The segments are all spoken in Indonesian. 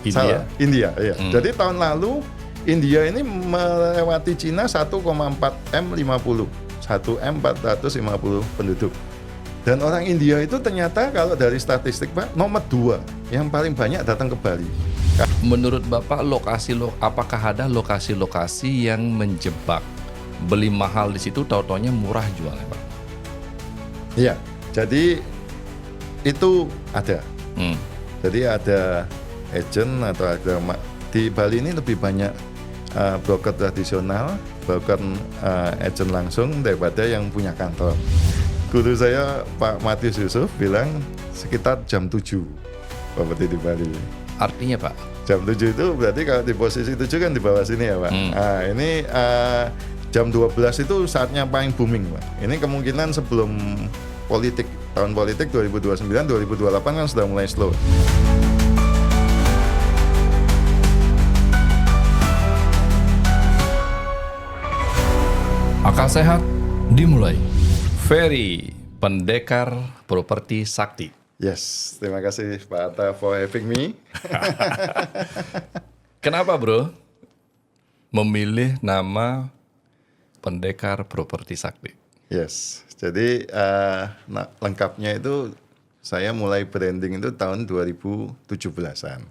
Salah, India, ya. Hmm. Jadi tahun lalu India ini melewati Cina 1,4 M50, 1 M 450 penduduk. Dan orang India itu ternyata kalau dari statistik Pak, nomor 2 yang paling banyak datang ke Bali. Menurut Bapak, apakah ada lokasi-lokasi yang menjebak? Beli mahal di situ, tau-taunya murah jualnya, Pak? Iya, jadi itu ada. Hmm. Jadi ada agent atau ada di Bali ini lebih banyak broker tradisional, broker agent langsung daripada yang punya kantor. Guru saya Pak Matius Yusuf bilang sekitar jam 7 properti di Bali. Artinya Pak? Jam 7 itu berarti kalau di posisi 7 kan di bawah sini ya Pak. Nah, ini jam 12 itu saatnya paling booming Pak. Ini kemungkinan sebelum politik, tahun politik 2029, 2028 kan sudah mulai slow. Akal sehat dimulai. Ferry, pendekar properti sakti. Yes, terima kasih Pak Atta for having me. Kenapa bro memilih nama pendekar properti sakti? Yes, jadi lengkapnya itu saya mulai branding itu tahun 2017-an.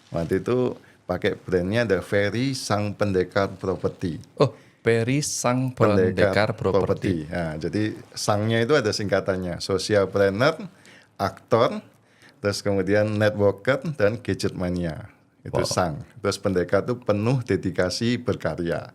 Waktu itu pakai brandnya ada Ferry Sang Pendekar Properti. Oh, Ferry Sang Pendekar Properti. Nah, jadi sangnya itu ada singkatannya, social planner, aktor, terus kemudian networker dan gadget mania. Itu sang. Terus pendekar itu penuh dedikasi berkarya.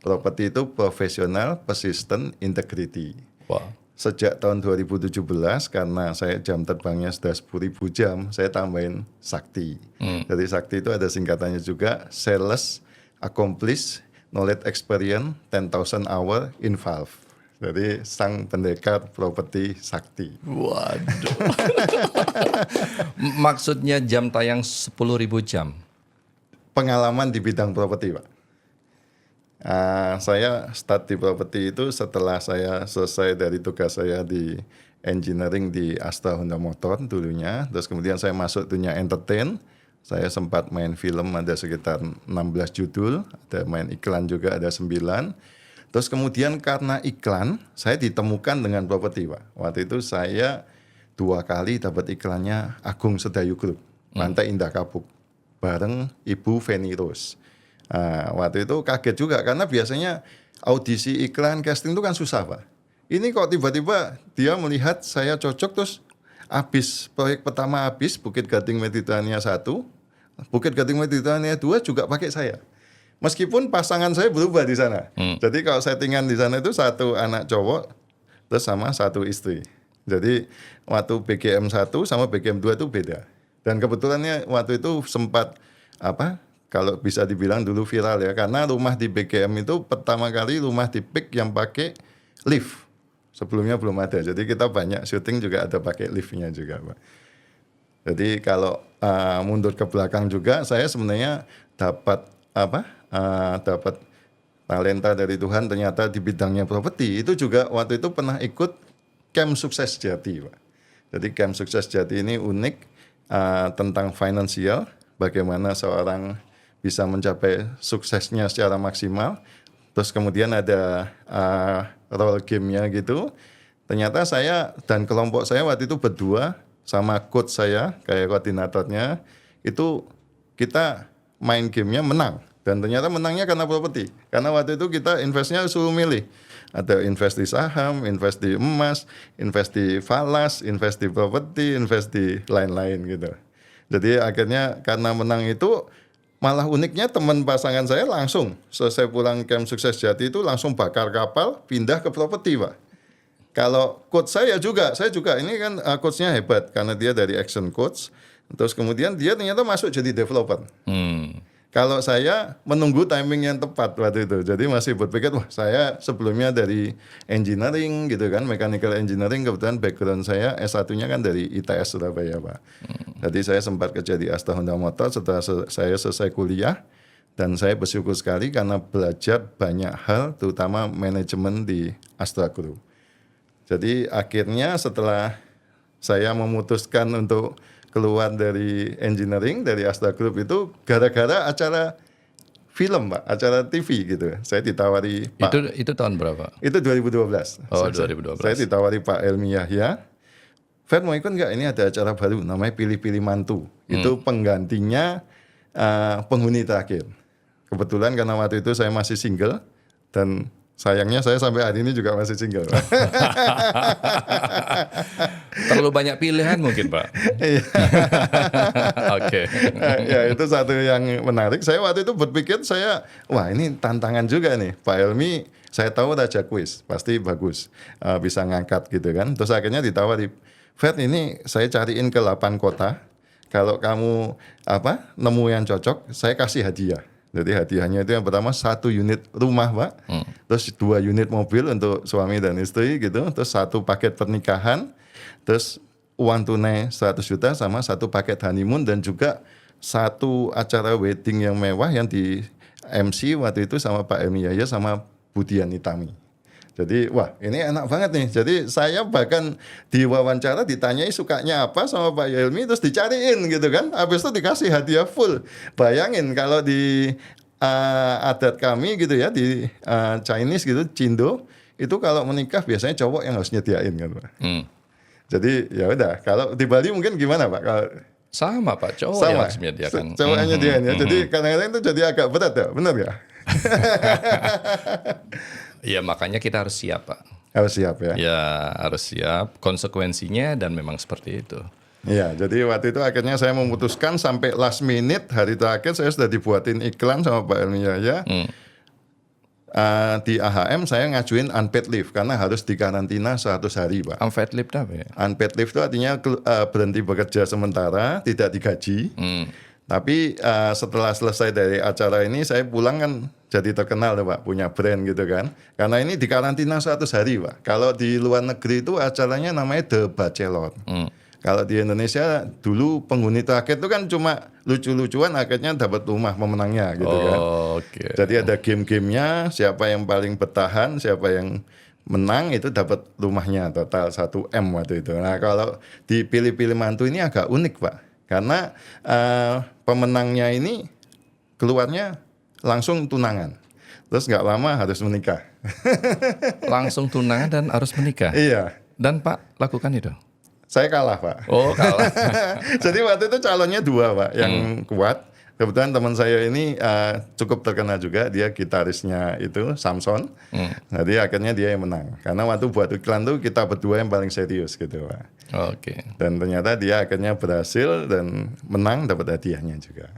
Properti itu profesional, persistent, integrity. Wow. Sejak tahun 2017 karena saya jam terbangnya sudah 10.000 jam, saya tambahin sakti. Jadi sakti itu ada singkatannya juga, sales, accomplish, knowledge experience, 10,000 hour involved. Jadi sang pendekar properti sakti. Waduh. Maksudnya jam tayang 10.000 jam? Pengalaman di bidang properti Pak. Saya start di properti itu setelah saya selesai dari tugas saya di engineering di Astra Honda Motor dulunya. Terus kemudian saya masuk dunia entertain. Saya sempat main film ada sekitar 16 judul, ada main iklan juga ada 9. Terus kemudian karena iklan, saya ditemukan dengan properti Pak. Waktu itu saya 2 kali dapat iklannya Agung Sedayu Group, Pantai Indah Kapuk, bareng Ibu Feni Rose. Waktu itu kaget juga karena biasanya audisi iklan casting itu kan susah Pak. Ini kok tiba-tiba dia melihat saya cocok terus habis proyek pertama habis Bukit Gading Mediterania 1, Bukit Gading Mediterania 2 juga pakai saya. Meskipun pasangan saya berubah di sana. Jadi kalau settingan di sana itu 1 anak cowok terus sama 1 istri. Jadi waktu BGM 1 sama BGM 2 itu beda. Dan kebetulannya waktu itu sempat kalau bisa dibilang dulu viral ya, karena rumah di BGM itu pertama kali rumah di PIK yang pakai lift. Sebelumnya belum ada. Jadi kita banyak syuting juga ada pakai liftnya juga, Pak. Jadi kalau mundur ke belakang juga, saya sebenarnya dapat dapat talenta dari Tuhan ternyata di bidangnya properti. Itu juga waktu itu pernah ikut Camp Sukses Jati, Pak. Jadi Camp Sukses Jati ini unik tentang finansial, bagaimana seorang bisa mencapai suksesnya secara maksimal. Terus kemudian ada role game-nya gitu. Ternyata saya dan kelompok saya waktu itu berdua sama coach saya, kayak koordinatornya, itu kita main gamenya menang. Dan ternyata menangnya karena properti. Karena waktu itu kita investnya suruh milih. Ada invest di saham, invest di emas, invest di falas, invest di properti, invest di lain-lain gitu. Jadi akhirnya karena menang itu, malah uniknya teman pasangan saya langsung selesai pulang Camp Sukses Jati itu langsung bakar kapal pindah ke properti Pak. Kalau coach saya juga ini kan coachnya hebat karena dia dari action coach. Terus kemudian dia ternyata masuk jadi developer. Kalau saya menunggu timing yang tepat waktu itu. Jadi masih berpikir, wah saya sebelumnya dari engineering gitu kan, mechanical engineering, kebetulan background saya S1-nya kan dari ITS Surabaya Pak. Jadi saya sempat kerja di Astra Honda Motor setelah saya selesai kuliah. Dan saya bersyukur sekali karena belajar banyak hal, terutama manajemen di Astra Group. Jadi akhirnya setelah saya memutuskan untuk keluar dari engineering, dari Asta Group itu gara-gara acara film Pak, acara TV gitu. Saya ditawari Pak. Itu tahun berapa? Itu 2012. Oh, 2012. Saya ditawari Pak Helmi Yahya. Fred mau ikut nggak? Ini ada acara baru namanya Pilih-Pilih Mantu. Itu penggantinya penghuni terakhir. Kebetulan karena waktu itu saya masih single dan sayangnya saya sampai hari ini juga masih single. Terlalu banyak pilihan mungkin, Pak. Iya. Oke. Ya itu satu yang menarik. Saya waktu itu berpikir wah ini tantangan juga nih. Pak Helmi, saya tahu Raja Kuis, pasti bagus, bisa ngangkat gitu kan. Terus akhirnya ditawari, Fred ini saya cariin ke 8 kota. Kalau kamu nemu yang cocok, saya kasih hadiah. Jadi hadiahnya itu yang pertama 1 unit rumah Pak, terus 2 unit mobil untuk suami dan istri gitu, terus 1 paket pernikahan, terus uang tunai 100 juta sama 1 paket honeymoon dan juga 1 acara wedding yang mewah yang di MC waktu itu sama Pak Helmi Yahya sama Budian Itami. Jadi wah ini enak banget nih. Jadi saya bahkan di wawancara ditanyai sukanya apa sama Pak Helmi terus dicariin gitu kan. Habis itu dikasih hadiah full. Bayangin kalau di adat kami gitu ya di Chinese gitu, Cindo itu kalau menikah biasanya cowok yang harus nyediain kan Pak. Jadi ya udah kalau di Bali mungkin gimana Pak? Kalau Sama Pak, cowok yang harus menyediakan. Cowok yang nyediain ya. Jadi kadang-kadang itu jadi agak berat ya, benar ya? Ya makanya kita harus siap Pak. Harus siap ya. Ya harus siap konsekuensinya dan memang seperti itu. Iya, jadi waktu itu akhirnya saya memutuskan sampai last minute hari terakhir saya sudah dibuatin iklan sama Pak Helmi Yahya. Di AHM saya ngajuin unpaid leave karena harus dikarantina 100 hari Pak. Unpaid leave apa ya? Unpaid leave itu artinya berhenti bekerja sementara, tidak digaji. Tapi setelah selesai dari acara ini saya pulang kan jadi terkenal tuh Pak, punya brand gitu kan. Karena ini dikarantina 100 hari Pak. Kalau di luar negeri itu acaranya namanya The Bachelor. Kalau di Indonesia dulu penghuni terakhir itu kan cuma lucu-lucuan akhirnya dapat rumah pemenangnya gitu kan. Oke. Jadi ada game-gamenya, siapa yang paling bertahan, siapa yang menang itu dapat rumahnya total 1 M waktu itu. Nah kalau dipilih-pilih mantu ini agak unik Pak. Karena pemenangnya ini keluarnya langsung tunangan. Terus nggak lama harus menikah. Langsung tunangan dan harus menikah. Iya. Dan Pak lakukan itu? Saya kalah Pak. Oh kalah. Jadi waktu itu calonnya 2 Pak yang kuat. Kebetulan teman saya ini cukup terkenal juga. Dia gitarisnya itu Samson. Jadi akhirnya dia yang menang. Karena waktu buat iklan tuh kita berdua yang paling serius gitu Pak. Oke. Dan ternyata dia akhirnya berhasil dan menang dapat hadiahnya juga.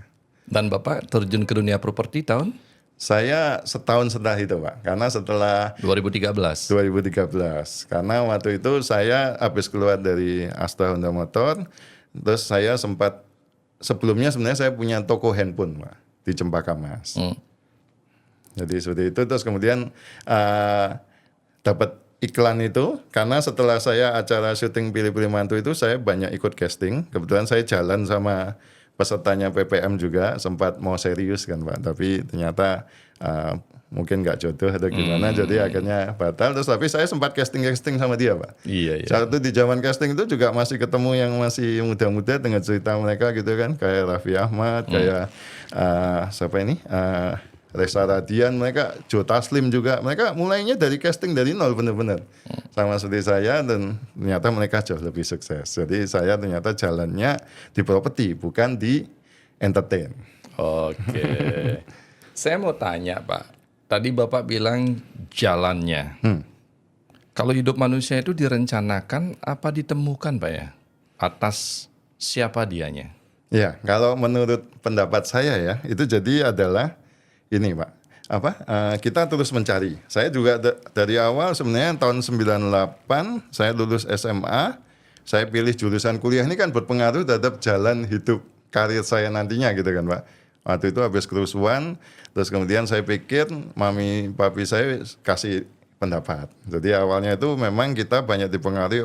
Dan Bapak terjun ke dunia properti tahun? Saya setahun setelah itu Pak, karena setelah 2013. 2013, karena waktu itu saya habis keluar dari Asta Honda Motor, terus saya sempat, sebelumnya sebenarnya saya punya toko handphone Pak, di Cempaka Mas. Jadi seperti itu, terus kemudian dapat iklan itu, karena setelah saya acara syuting Pilih-Pilih Mantu itu saya banyak ikut casting, kebetulan saya jalan sama pesertanya PPM juga sempat mau serius kan Pak, tapi ternyata mungkin nggak jodoh atau gimana, jadi akhirnya batal. Terus tapi saya sempat casting sama dia Pak. Iya. Saat itu di zaman casting itu juga masih ketemu yang masih muda-muda dengan cerita mereka gitu kan, kayak Raffi Ahmad, kayak siapa ini, Reza Radian, mereka Joe Taslim juga, mereka mulainya dari casting dari nol benar-benar sama seperti saya, dan ternyata mereka jauh lebih sukses. Jadi saya ternyata jalannya di properti bukan di entertain. Oke. Saya mau tanya Pak, tadi Bapak bilang jalannya. Kalau hidup manusia itu direncanakan apa ditemukan Pak ya? Atas siapa dianya? Ya, kalau menurut pendapat saya ya, itu jadi adalah ini Pak, kita terus mencari. Saya juga dari awal sebenarnya tahun 98 saya lulus SMA, saya pilih jurusan kuliah ini kan berpengaruh terhadap jalan hidup karir saya nantinya gitu kan Pak. Waktu itu habis kerusuhan, terus kemudian saya pikir mami papi saya kasih pendapat. Jadi awalnya itu memang kita banyak dipengaruhi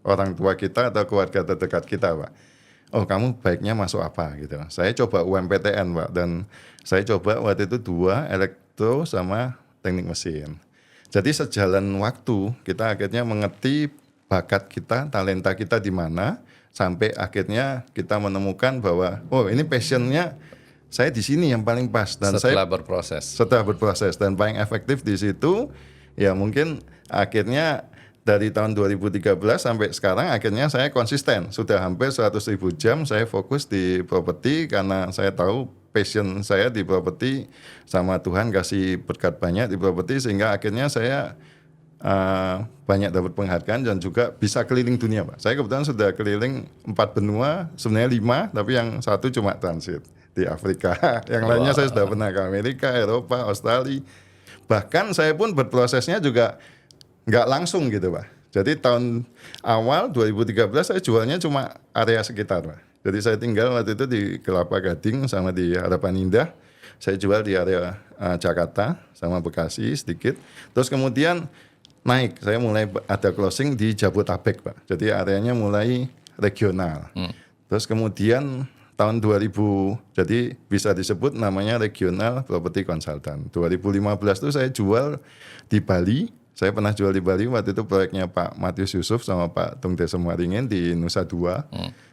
orang tua kita atau keluarga terdekat kita Pak. Oh kamu baiknya masuk apa gitu. Saya coba UMPTN Pak, dan saya coba waktu itu 2, elektro sama teknik mesin. Jadi sejalan waktu kita akhirnya mengerti bakat kita, talenta kita di mana, sampai akhirnya kita menemukan bahwa oh ini passionnya saya di sini yang paling pas, dan Setelah saya berproses. setelah berproses dan paling efektif di situ ya mungkin akhirnya dari tahun 2013 sampai sekarang akhirnya saya konsisten, sudah hampir 100.000 jam saya fokus di properti karena saya tahu passion saya di properti, sama Tuhan kasih berkat banyak di properti sehingga akhirnya saya banyak dapat penghargaan dan juga bisa keliling dunia, Pak. Saya kebetulan sudah keliling 4 benua, sebenarnya 5, tapi yang satu cuma transit di Afrika. Yang lainnya saya sudah pernah ke Amerika, Eropa, Australia. Bahkan saya pun berprosesnya juga nggak langsung gitu, Pak. Jadi tahun awal 2013 saya jualnya cuma area sekitar, Pak. Jadi saya tinggal waktu itu di Kelapa Gading sama di Harapan Indah. Saya jual di area Jakarta sama Bekasi sedikit. Terus kemudian naik, saya mulai ada closing di Jabodetabek, Pak. Jadi areanya mulai regional. Terus kemudian tahun 2000, jadi bisa disebut namanya regional property consultant. 2015 itu saya jual di Bali. Saya pernah jual di Bali, waktu itu proyeknya Pak Matius Yusuf sama Pak Tung Desem Waringin di Nusa Dua.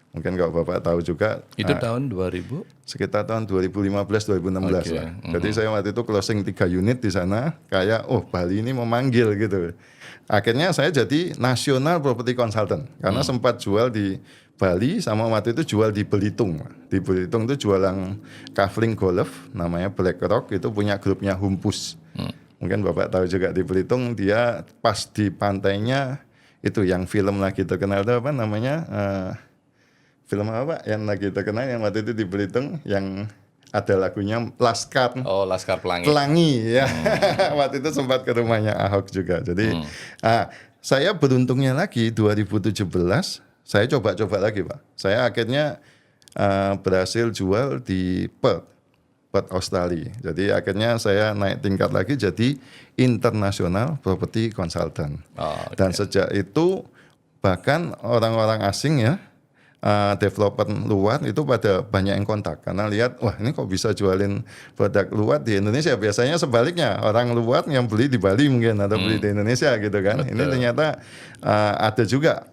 Mungkin kalau Bapak tahu juga. Itu tahun 2000? Sekitar tahun 2015-2016 lah. Jadi saya waktu itu closing 3 unit di sana, kayak oh Bali ini memanggil gitu. Akhirnya saya jadi national property consultant karena sempat jual di Bali sama waktu itu jual di Belitung. Di Belitung itu jualan kafling golf namanya BlackRock, itu punya grupnya Humpus. Mungkin Bapak tahu juga di Belitung, dia pas di pantainya itu yang film lagi terkenal itu apa namanya? Film apa yang lagi terkenal yang waktu itu di Belitung yang ada lagunya Laskar. Oh, Laskar Pelangi. Pelangi ya. Waktu itu sempat ke rumahnya Ahok juga. Jadi saya beruntungnya lagi 2017 saya coba-coba lagi, Pak. Saya akhirnya berhasil jual di Perth Australia. Jadi akhirnya saya naik tingkat lagi jadi international property consultant. Dan sejak itu bahkan orang-orang asing ya, developer luar itu pada banyak yang kontak karena lihat wah ini kok bisa jualin produk luar di Indonesia. Biasanya sebaliknya, orang luar yang beli di Bali mungkin atau beli di Indonesia gitu kan. Betul. Ini ternyata ada juga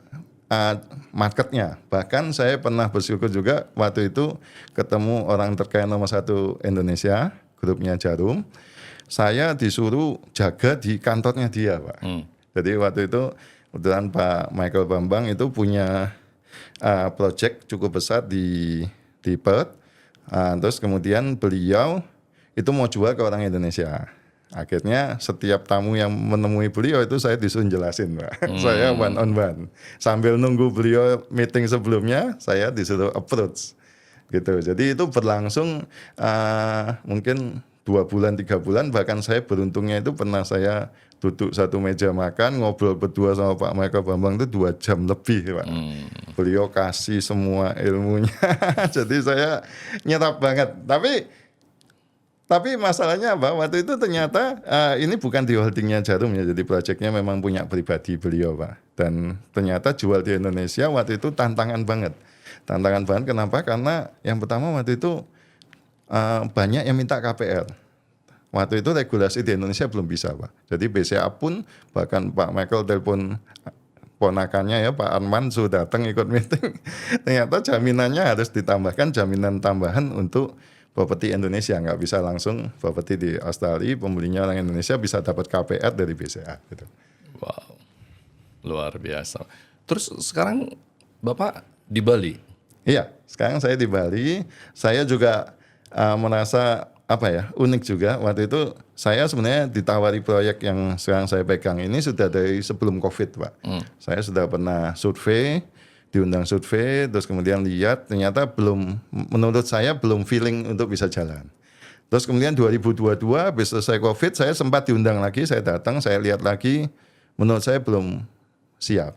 marketnya. Bahkan saya pernah bersyukur juga waktu itu ketemu orang terkaya nomor 1 Indonesia, grupnya Jarum. Saya disuruh jaga di kantornya dia, Pak. Jadi waktu itu kebetulan Pak Michael Bambang itu punya project cukup besar di Perth. Terus kemudian beliau itu mau jual ke orang Indonesia. Akhirnya setiap tamu yang menemui beliau itu saya disuruh jelasin, Pak. Saya one on one. Sambil nunggu beliau meeting sebelumnya, saya disuruh approach. Gitu. Jadi itu berlangsung mungkin 2 bulan, 3 bulan. Bahkan saya beruntungnya itu pernah saya duduk satu meja makan, ngobrol berdua sama Pak Michael Bambang itu 2 jam lebih, Pak. Beliau kasih semua ilmunya. Jadi saya nyerap banget. Tapi masalahnya apa? Waktu itu ternyata ini bukan di holdingnya Jarum ya. Jadi proyeknya memang punya pribadi beliau, Pak. Dan ternyata jual di Indonesia waktu itu tantangan banget. Tantangan banget kenapa? Karena yang pertama waktu itu banyak yang minta KPR. Waktu itu regulasi di Indonesia belum bisa, Pak. Jadi BCA pun bahkan Pak Michael telepon ponakannya ya Pak Arman sudah datang ikut meeting. Ternyata jaminannya harus ditambahkan jaminan tambahan untuk properti Indonesia, nggak bisa langsung properti di Australia, pembelinya orang Indonesia bisa dapat KPR dari BCA gitu. Wow, luar biasa. Terus sekarang Bapak di Bali? Iya, sekarang saya di Bali. Saya juga merasa unik juga. Waktu itu saya sebenarnya ditawari proyek yang sekarang saya pegang ini sudah dari sebelum COVID, Pak. Saya sudah pernah survei, diundang survei, terus kemudian lihat ternyata menurut saya belum feeling untuk bisa jalan. Terus kemudian 2022 habis selesai COVID saya sempat diundang lagi, saya datang, saya lihat lagi, menurut saya belum siap.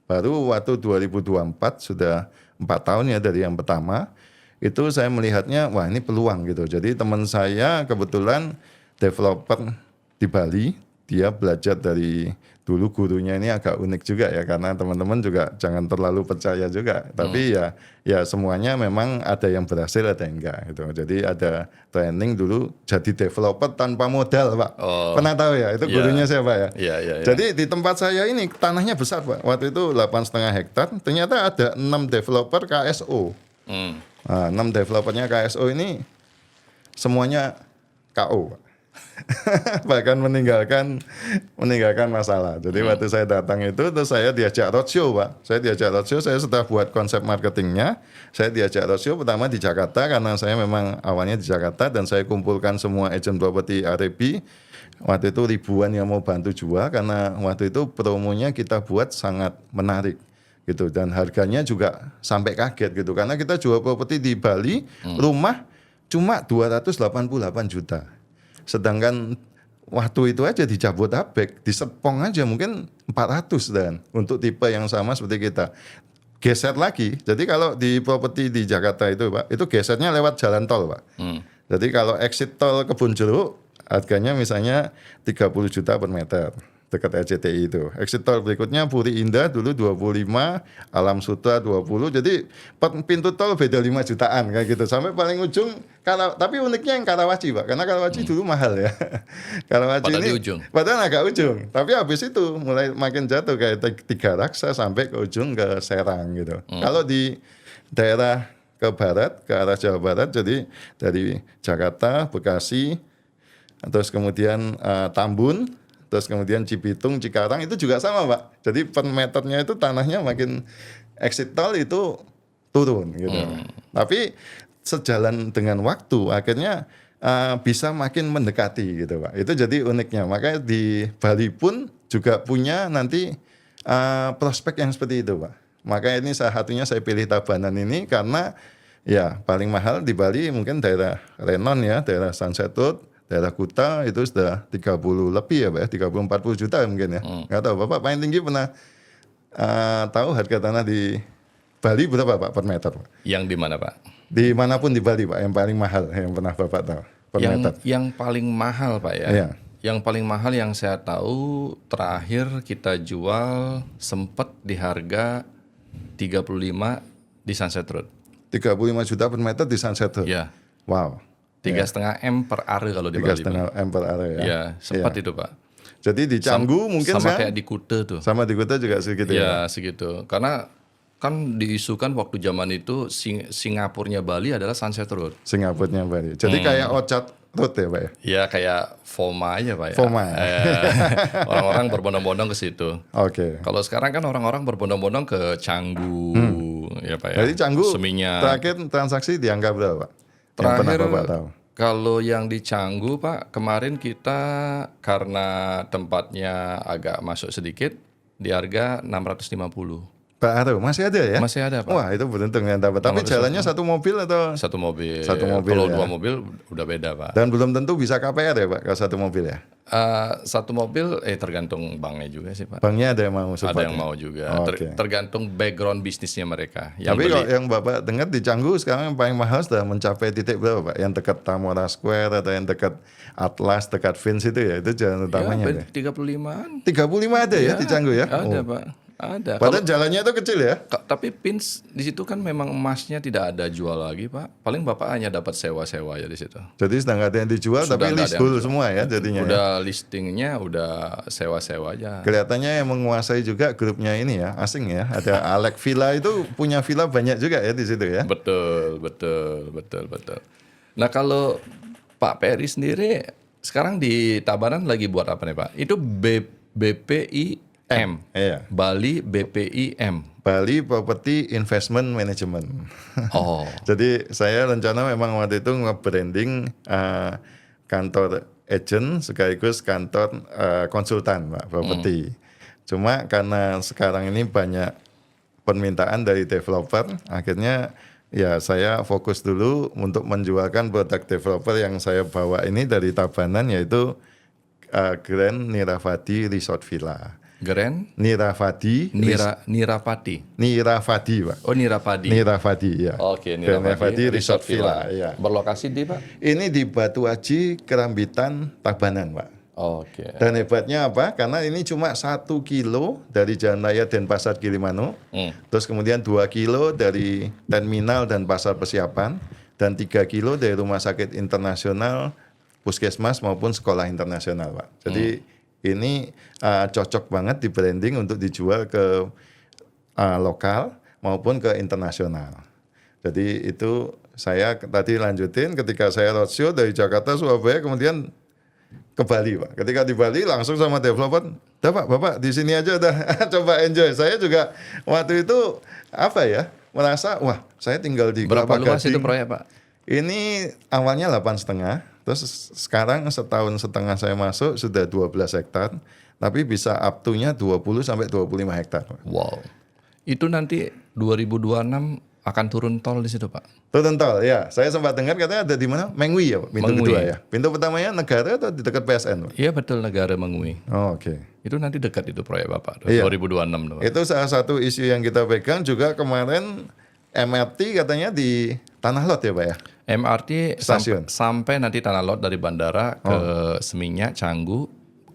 Baru waktu 2024 sudah 4 tahun ya dari yang pertama, itu saya melihatnya wah ini peluang gitu. Jadi teman saya kebetulan developer di Bali, dia belajar dari dulu gurunya ini agak unik juga ya, karena teman-teman juga jangan terlalu percaya juga. Tapi ya semuanya memang ada yang berhasil, ada yang enggak gitu. Jadi ada training dulu jadi developer tanpa modal, Pak. Oh, Pernah tahu ya? Itu ya. gurunya siapa ya? Ya. Jadi di tempat saya ini tanahnya besar, Pak. Waktu itu 8,5 hektar. Ternyata ada 6 developer KSO. Nah, 6 developernya KSO ini semuanya KO, Pak. Bahkan meninggalkan masalah. Jadi waktu saya datang itu, terus saya diajak roadshow, Pak. Saya setelah buat konsep marketingnya, saya diajak roadshow pertama di Jakarta, karena saya memang awalnya di Jakarta, dan saya kumpulkan semua agent property REB. Waktu itu ribuan yang mau bantu jual, karena waktu itu promonya kita buat sangat menarik gitu, dan harganya juga sampai kaget gitu, karena kita jual properti di Bali, rumah cuma 288 juta. Sedangkan waktu itu aja di Jabodetabek, di Serpong aja mungkin 400 dan untuk tipe yang sama seperti kita. Geser lagi, jadi kalau di properti di Jakarta itu, Pak, itu gesernya lewat jalan tol, Pak. Jadi kalau exit tol Kebun Jeruk, harganya misalnya 30 juta per meter. Dekat RCTI itu. Exit tol berikutnya Puri Indah dulu 25, Alam Sutra 20. Jadi pintu tol beda 5 jutaan kayak gitu. Sampai paling ujung tapi uniknya yang Karawaci, Pak. Karena Karawaci dulu mahal ya. Karawaci Padahal ini di ujung. padahal agak ujung. Tapi habis itu mulai makin jatuh kayak Tiga Raksa sampai ke ujung ke Serang gitu. Kalau di daerah ke barat, ke arah Jawa Barat, jadi dari Jakarta, Bekasi, terus kemudian Tambun, terus kemudian Cibitung, Cikarang itu juga sama, Pak. Jadi per meternya itu tanahnya makin exit tol itu turun gitu. Tapi sejalan dengan waktu akhirnya bisa makin mendekati gitu, Pak. Itu jadi uniknya. Makanya di Bali pun juga punya nanti prospek yang seperti itu, Pak. Makanya ini salah satunya saya pilih Tabanan ini karena ya paling mahal di Bali mungkin daerah Renon ya, daerah Sunset Road, daerah Kuta itu sudah 30 lebih ya, Pak, 30-40 juta mungkin ya. Nggak tahu, Bapak paling tinggi pernah tahu harga tanah di Bali berapa, Pak, per meter, Pak? Yang di mana, Pak? Di manapun di Bali, Pak, yang paling mahal yang pernah Bapak tahu per meter. Yang paling mahal, Pak ya. Iya. Yang paling mahal yang saya tahu terakhir kita jual sempat di harga 35 di Sunset Road. 35 juta per meter di Sunset Road. Ya. Wow. 3,5 M per are kalau di Bali. 3,5 M per area ya. Ya, sempat itu, Pak. Jadi di Canggu mungkin sama saya kayak di Kuta tuh. sama di Kuta juga segitu ya. Ya, segitu. Karena kan diisukan waktu zaman itu Singapurnya Bali adalah Sunset Road. Singapurnya Bali. Jadi kayak Orchard Road ya, Pak ya. Ya kayak FOMA aja, Pak ya. FOMA. Orang-orang berbondong-bondong ke situ. Oke. Kalau sekarang kan orang-orang berbondong-bondong ke Canggu, ya Pak ya. Jadi Canggu Seminyak. terakhir transaksi dianggap berapa, Pak? Yang pernah Terakhir Bapak tahu. kalau yang di Canggu, Pak, kemarin kita karena tempatnya agak masuk sedikit di harga 650. Pak Aru, masih ada ya? Masih ada, Pak. Wah, itu beruntung yang dapat. Tapi jalannya satu mobil atau? Satu mobil. Satu mobil Kalau ya. 2 mobil udah beda, Pak. Dan belum tentu bisa KPR ya, Pak, kalau satu mobil ya? Satu mobil tergantung banknya juga sih, Pak. Banknya ada yang mau Ada support yang ya? mau juga. Oke. Tergantung background bisnisnya mereka. Yang Tapi beli. kalau yang Bapak dengar di Canggu sekarang yang paling mahal sudah mencapai titik berapa, Pak? Yang dekat Tamora Square atau yang dekat Atlas, dekat Vince itu ya? Itu jalan utamanya ya? 35-an. 35 ada ya di Canggu ya? Ada, Oh. Pak. Ada. Padahal jalannya itu kecil ya? Tapi pins di situ kan memang emasnya tidak ada jual lagi, Pak. Paling Bapak hanya dapat sewa-sewa ya di situ. Jadi sedang ada yang dijual Sudah tapi nggak ada yang leasehold semua ya jadinya. Ya? Udah listingnya udah sewa-sewa aja. Kelihatannya yang menguasai juga grupnya ini ya, asing ya. Ada Alek Villa itu punya villa banyak juga ya di situ ya. Betul. Nah kalau Pak Peri sendiri sekarang di Tabanan lagi buat apa nih, Pak? Itu BPIM. Iya. Bali BPIM. Bali Property Investment Management. Oh. Jadi saya rencana memang waktu itu nge-branding kantor agent sekaligus kantor konsultan, Pak, properti. Cuma karena sekarang ini banyak permintaan dari developer, akhirnya ya saya fokus dulu untuk menjualkan produk developer yang saya bawa ini dari Tabanan, yaitu Grand Niravati Resort Villa. Grand Niravati, Nirapati. Niravati, Pak. Oh, Nirapadi. Niravati, ya. Oke, Grand Niravati Resort Villa, ya. Berlokasi di, Pak? Ini di Batu Aji, Kerambitan, Tabanan, Pak. Oke. Dan hebatnya apa? Karena ini cuma 1 kilo dari Jalan Raya Denpasar Gilimanuk, terus kemudian 2 kilo dari terminal dan pasar persiapan, dan 3 kilo dari rumah sakit internasional, puskesmas maupun sekolah internasional, Pak. Jadi ini cocok banget di branding untuk dijual ke lokal maupun ke internasional. Jadi itu saya tadi lanjutin ketika saya roadshow dari Jakarta, Surabaya, kemudian ke Bali, Pak. Ketika di Bali langsung sama developer, "Dah Pak, Bapak di sini aja udah coba enjoy." Saya juga waktu itu merasa wah, saya tinggal di Berapa Kelapa luas itu Gading. proyek, Pak? Ini awalnya 8,5, terus sekarang setahun setengah saya masuk sudah 12 hektar, tapi bisa up to-nya 20 sampai 25 hektar. Pak. Wow. Itu nanti 2026 akan turun tol di situ, Pak. Turun tol, ya. Saya sempat dengar katanya ada di mana? Mengwi ya, Pak? Pintu Mengwi. kedua ya. Pintu pertamanya negara atau di dekat PSN, Pak? Iya betul, negara Mengui. Oh, oke. Itu nanti dekat itu proyek Bapak, Iya. 2026 tuh, Pak. Itu salah satu isu yang kita pegang juga kemarin MRT katanya di Tanah Lot ya, Pak ya? MRT Stasiun. sampai nanti Tanah Lot dari bandara ke Seminyak, Canggu,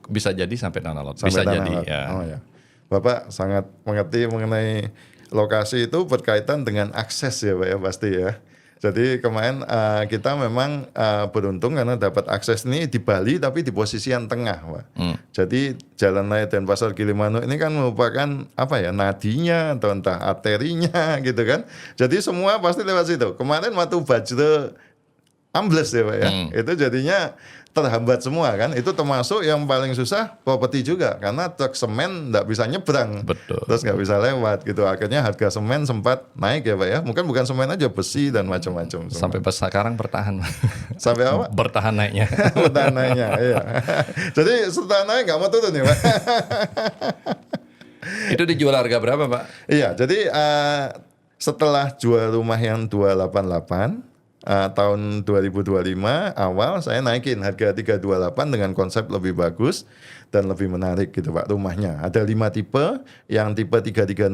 bisa jadi sampai Tanah Lot. Sampai Bisa Tanah jadi Lot. ya. Oh ya. Bapak sangat mengerti mengenai lokasi itu berkaitan dengan akses ya, Pak ya, pasti ya. Jadi kemarin kita memang beruntung karena dapat akses ini di Bali tapi di posisi yang tengah, Pak. Jadi Jalan Raya Denpasar Gilimanuk ini kan merupakan nadinya atau entah arterinya gitu kan. Jadi semua pasti lewat situ. Kemarin waktu Bajra ambles ya, Pak ya. Itu jadinya terhambat semua kan. Itu termasuk yang paling susah properti juga karena truk semen nggak bisa nyebrang. Betul. Terus nggak bisa lewat gitu. Akhirnya harga semen sempat naik ya, Pak ya. Mungkin bukan semen aja, besi dan macam-macam. Sampai pas sekarang bertahan. Sampai apa? Bertahan naiknya. Tanahnya, iya. Jadi setelah naik nggak mau turun ya, Pak. Itu dijual harga berapa, Pak? Iya, jadi setelah jual rumah yang 288 tahun 2025 awal saya naikin harga 328 dengan konsep lebih bagus dan lebih menarik gitu, Pak, rumahnya. Ada 5 tipe, yang tipe 3360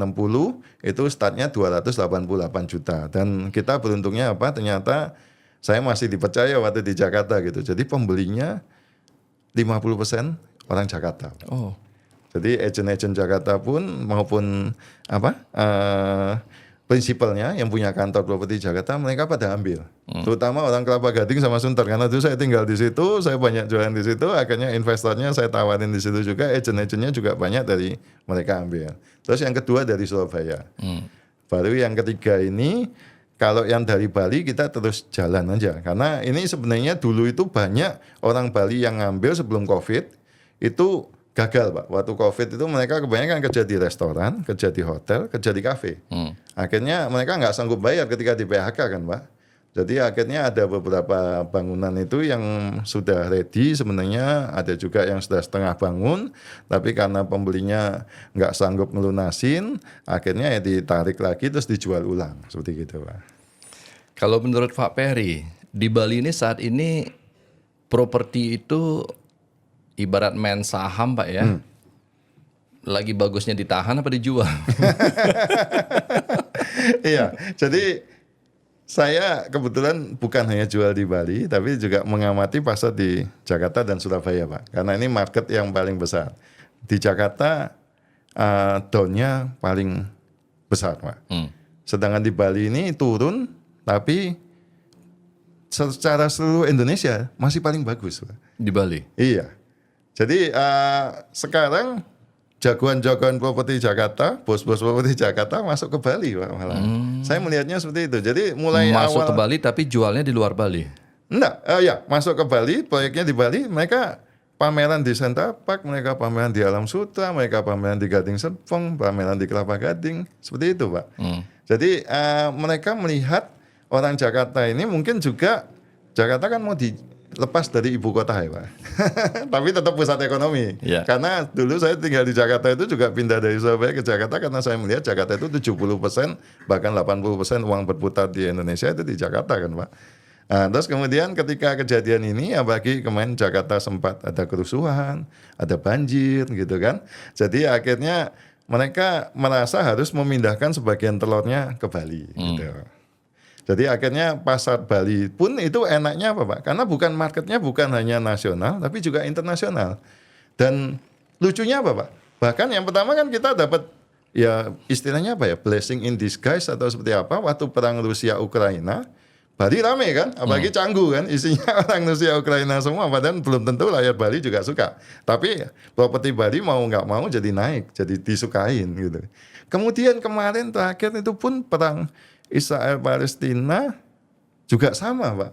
itu startnya 288 juta. Dan kita beruntungnya apa? Ternyata saya masih dipercaya waktu di Jakarta gitu. Jadi pembelinya 50% orang Jakarta. Oh, Jadi agent-agent Jakarta pun maupun prinsipalnya yang punya kantor properti Jakarta mereka pada ambil. Terutama orang Kelapa Gading sama Sunter karena itu saya tinggal di situ, saya banyak jualan di situ, akhirnya investornya saya tawarin di situ juga, agent-agentnya juga banyak dari mereka ambil. Terus yang kedua dari Surabaya. Baru yang ketiga ini kalau yang dari Bali kita terus jalan aja karena ini sebenarnya dulu itu banyak orang Bali yang ngambil sebelum Covid itu gagal, Pak. Waktu Covid itu mereka kebanyakan kerja di restoran, kerja di hotel, kerja di kafe. Akhirnya mereka nggak sanggup bayar ketika di PHK kan, Pak. Jadi akhirnya ada beberapa bangunan itu yang sudah ready sebenarnya, ada juga yang sudah setengah bangun, tapi karena pembelinya nggak sanggup ngelunasin, akhirnya ya ditarik lagi terus dijual ulang, seperti gitu, Pak. kalau menurut Pak Peri, di Bali ini saat ini properti itu ibarat main saham, Pak ya. Lagi bagusnya ditahan apa dijual? Iya, jadi saya kebetulan bukan hanya jual di Bali, tapi juga mengamati pasar di Jakarta dan Surabaya, Pak. Karena ini market yang paling besar. Di Jakarta down-nya paling besar, Pak. Sedangkan di Bali ini turun, tapi secara seluruh Indonesia masih paling bagus, Pak. Di Bali. Iya. Jadi sekarang jagoan-jagoan properti Jakarta, bos-bos properti Jakarta masuk ke Bali, Pak, malah. Saya melihatnya seperti itu. Jadi mulai Masuk awal ke Bali tapi jualnya di luar Bali. enggak, ya masuk ke Bali, proyeknya di Bali, mereka pameran di Center Park, mereka pameran di Alam Sutra, mereka pameran di Gading Serpong, pameran di Kelapa Gading, seperti itu, Pak. Jadi mereka melihat orang Jakarta ini mungkin juga Jakarta kan mau dilepas dari ibu kota ya, Pak. Tapi tetap pusat ekonomi. Iya. Karena dulu saya tinggal di Jakarta itu juga pindah dari Surabaya ke Jakarta karena saya melihat Jakarta itu 70% bahkan 80% uang berputar di Indonesia itu di Jakarta kan, Pak. Nah, terus kemudian ketika kejadian ini apalagi kemarin Jakarta sempat ada kerusuhan, ada banjir gitu kan. Jadi akhirnya mereka merasa harus memindahkan sebagian telurnya ke Bali gitu. Jadi akhirnya pasar Bali pun itu enaknya apa Pak? Karena marketnya bukan hanya nasional, tapi juga internasional. Dan lucunya apa Pak? Bahkan yang pertama kan kita dapat ya istilahnya apa ya, blessing in disguise atau seperti apa, waktu perang Rusia Ukraina, Bali rame kan, apalagi Canggu kan, isinya orang Rusia Ukraina semua, padahal belum tentu rakyat Bali juga suka. Tapi properti Bali mau nggak mau jadi naik, jadi disukain gitu. Kemudian kemarin terakhir itu pun perang Israel Palestina juga sama Pak.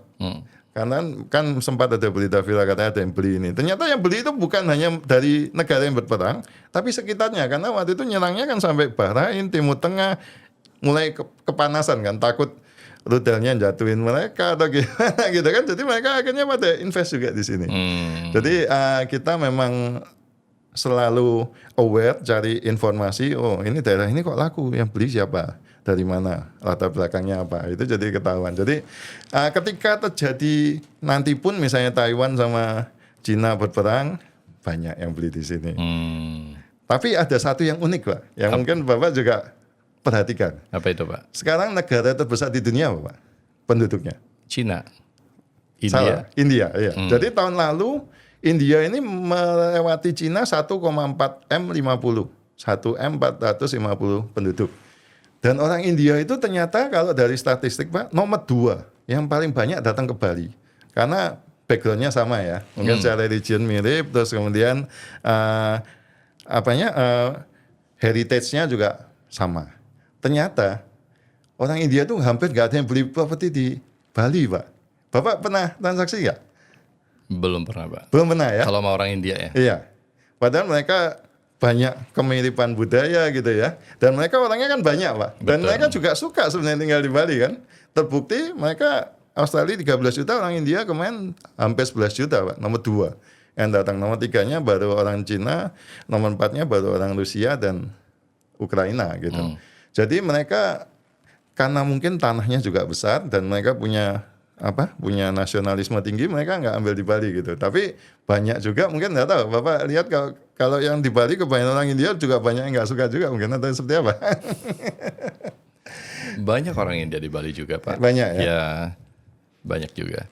Karena kan sempat ada berita viral katanya ada yang beli ini. Ternyata yang beli itu bukan hanya dari negara yang berperang, tapi sekitarnya. Karena waktu itu nyerangnya kan sampai Bahrain, Timur Tengah, mulai kepanasan kan, takut rudalnya jatuhin mereka atau gimana gitu kan. Jadi mereka akhirnya pada invest juga di sini. Jadi kita memang selalu aware, cari informasi. Oh ini daerah ini kok laku, yang beli siapa? Dari mana, latar belakangnya apa, itu jadi ketahuan. Jadi ketika terjadi nanti pun misalnya Taiwan sama Cina berperang, banyak yang beli di sini. Tapi ada satu yang unik Pak, yang mungkin Bapak juga perhatikan. Apa itu Pak? Sekarang negara terbesar di dunia apa Pak? Penduduknya? Cina. Salah, India. India, iya. Jadi tahun lalu India ini melewati Cina 1,4 M50, 1 M450 penduduk. Dan orang India itu ternyata kalau dari statistik Pak, nomor 2 yang paling banyak datang ke Bali. Karena backgroundnya sama ya, mungkin secara religion mirip, terus kemudian heritage-nya juga sama. Ternyata orang India tuh hampir nggak ada yang beli properti di Bali Pak. Bapak pernah transaksi nggak? Belum pernah Pak. Belum pernah ya? Kalau sama orang India ya? Iya. Padahal mereka banyak kemiripan budaya gitu ya. Dan mereka orangnya kan banyak Pak. Dan mereka juga suka sebenarnya tinggal di Bali kan. Terbukti mereka Australia 13 juta, orang India kemarin hampir 11 juta Pak. Nomor 2 yang datang. Nomor 3-nya baru orang Cina. Nomor 4-nya baru orang Rusia dan Ukraina gitu. Jadi mereka karena mungkin tanahnya juga besar dan mereka punya nasionalisme tinggi, mereka nggak ambil di Bali gitu. Tapi banyak juga mungkin nggak tahu. Bapak lihat kalau yang di Bali kebanyakan orang India juga banyak yang nggak suka juga mungkin, atau seperti apa? Banyak orang India di Bali juga Pak. Banyak ya? Ya, banyak juga.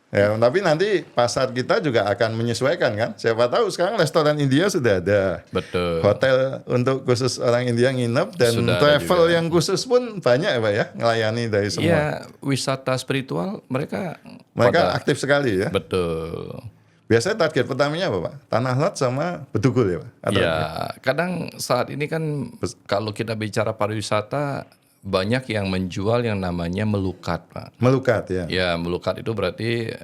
Ya, tapi nanti pasar kita juga akan menyesuaikan kan. Siapa tahu sekarang restoran India sudah ada. Betul. Hotel untuk khusus orang India nginep dan Sudah travel juga. yang khusus pun banyak ya Pak ya, ngelayani dari semua. Iya, wisata spiritual mereka Aktif sekali ya. betul. Biasanya target pertamanya apa Pak? Tanah lot sama Bedugul ya Pak? Atau Ya, kadang saat ini kan kalau kita bicara pariwisata banyak yang menjual yang namanya melukat, Pak. Melukat ya. Ya, melukat itu berarti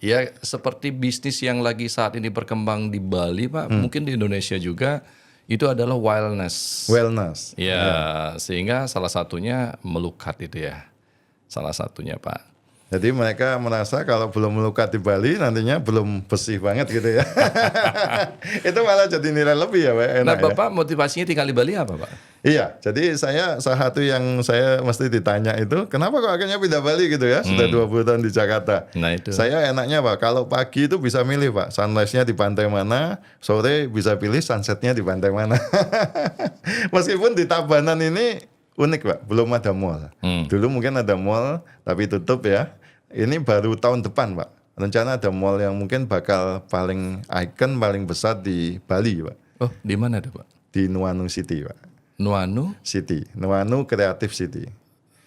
ya seperti bisnis yang lagi saat ini berkembang di Bali, Pak. Mungkin di Indonesia juga itu adalah wellness. Wellness. Ya, sehingga salah satunya melukat itu ya. Salah satunya, Pak. Jadi mereka merasa kalau belum melukat di Bali nantinya belum bersih banget gitu ya. Itu malah jadi nilai lebih ya Pak. Enak Nah, ya. Bapak motivasinya tinggal di Bali apa, Pak? Iya, jadi salah satu yang saya mesti ditanya itu, kenapa kok akhirnya pindah Bali gitu ya, sudah 20 tahun di Jakarta. Nah, itu. Saya enaknya Pak, kalau pagi itu bisa milih Pak, sunrise-nya di pantai mana, sore bisa pilih sunset-nya di pantai mana. Meskipun di Tabanan ini unik Pak, belum ada mall. Dulu mungkin ada mall, tapi tutup ya. Ini baru tahun depan Pak, rencana ada mall yang mungkin bakal paling ikon, paling besar di Bali Pak. Oh, di mana ada, Pak? Di Nuanu City Pak. Nuanu, Nuanu Creative City.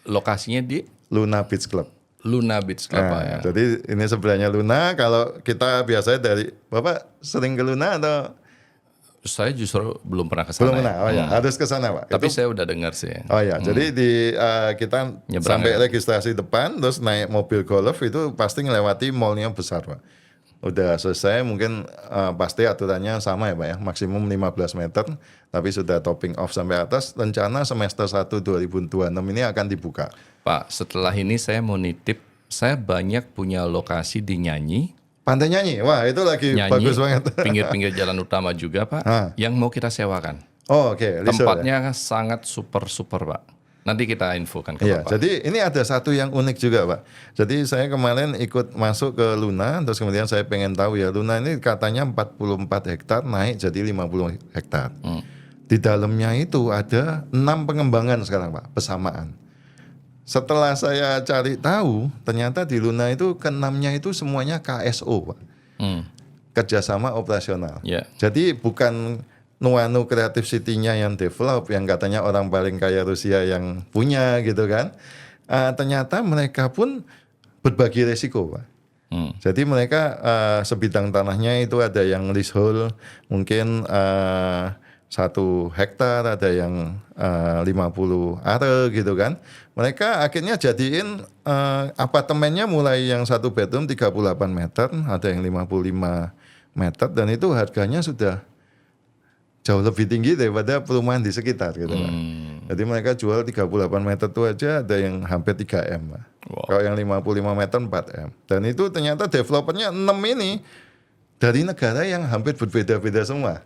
lokasinya di Luna Beach Club. Luna Beach Club, Pak, ya. Jadi ini sebelahnya Luna. Kalau kita biasanya dari Bapak sering ke Luna atau Saya justru belum pernah ke sana. belum pernah? Oh ya, harus ke sana Pak. Tapi Itu- saya udah dengar sih. Oh ya, jadi kita Nyebrang sampai ya. registrasi depan, terus naik mobil golf itu pasti ngelewati mallnya besar Pak. Udah selesai mungkin pasti aturannya sama ya Pak ya, maksimum 15 meter, tapi sudah topping off sampai atas. Rencana semester 1 2026 ini akan dibuka. Pak, setelah ini saya mau nitip, saya banyak punya lokasi di Nyanyi. Pantai Nyanyi, wah itu lagi Nyanyi, bagus banget. pinggir-pinggir jalan utama juga, Pak, yang mau kita sewakan. Oh oke, Lisel ya? Tempatnya sangat super, Pak. Nanti kita infokan ke Iya, Bapak. jadi ini ada satu yang unik juga Pak. Jadi saya kemarin ikut masuk ke Luna, terus kemudian saya pengen tahu ya, Luna ini katanya 44 hektar naik jadi 50 hektar. Di dalamnya itu ada 6 pengembangan sekarang Pak, bersamaan. setelah saya cari tahu, ternyata di Luna itu keenamnya itu semuanya KSO, Pak. Kerjasama operasional. Ya. Jadi bukan Nuanu Creative City-nya yang develop, yang katanya orang paling kaya Rusia yang punya gitu kan. Ternyata mereka pun berbagi resiko, Pak. Jadi mereka sebidang tanahnya itu ada yang leasehold mungkin 1 hektar, ada yang 50 are gitu kan. Mereka akhirnya jadiin apartemennya mulai yang 1 bedroom 38 meter, ada yang 55 meter, dan itu harganya sudah jauh lebih tinggi daripada perumahan di sekitar gitu kan. Jadi mereka jual 38 meter itu aja ada yang hampir 3M lah. Wow. Kalau yang 55 meter 4M. Dan itu ternyata developernya 6 ini dari negara yang hampir berbeda-beda semua.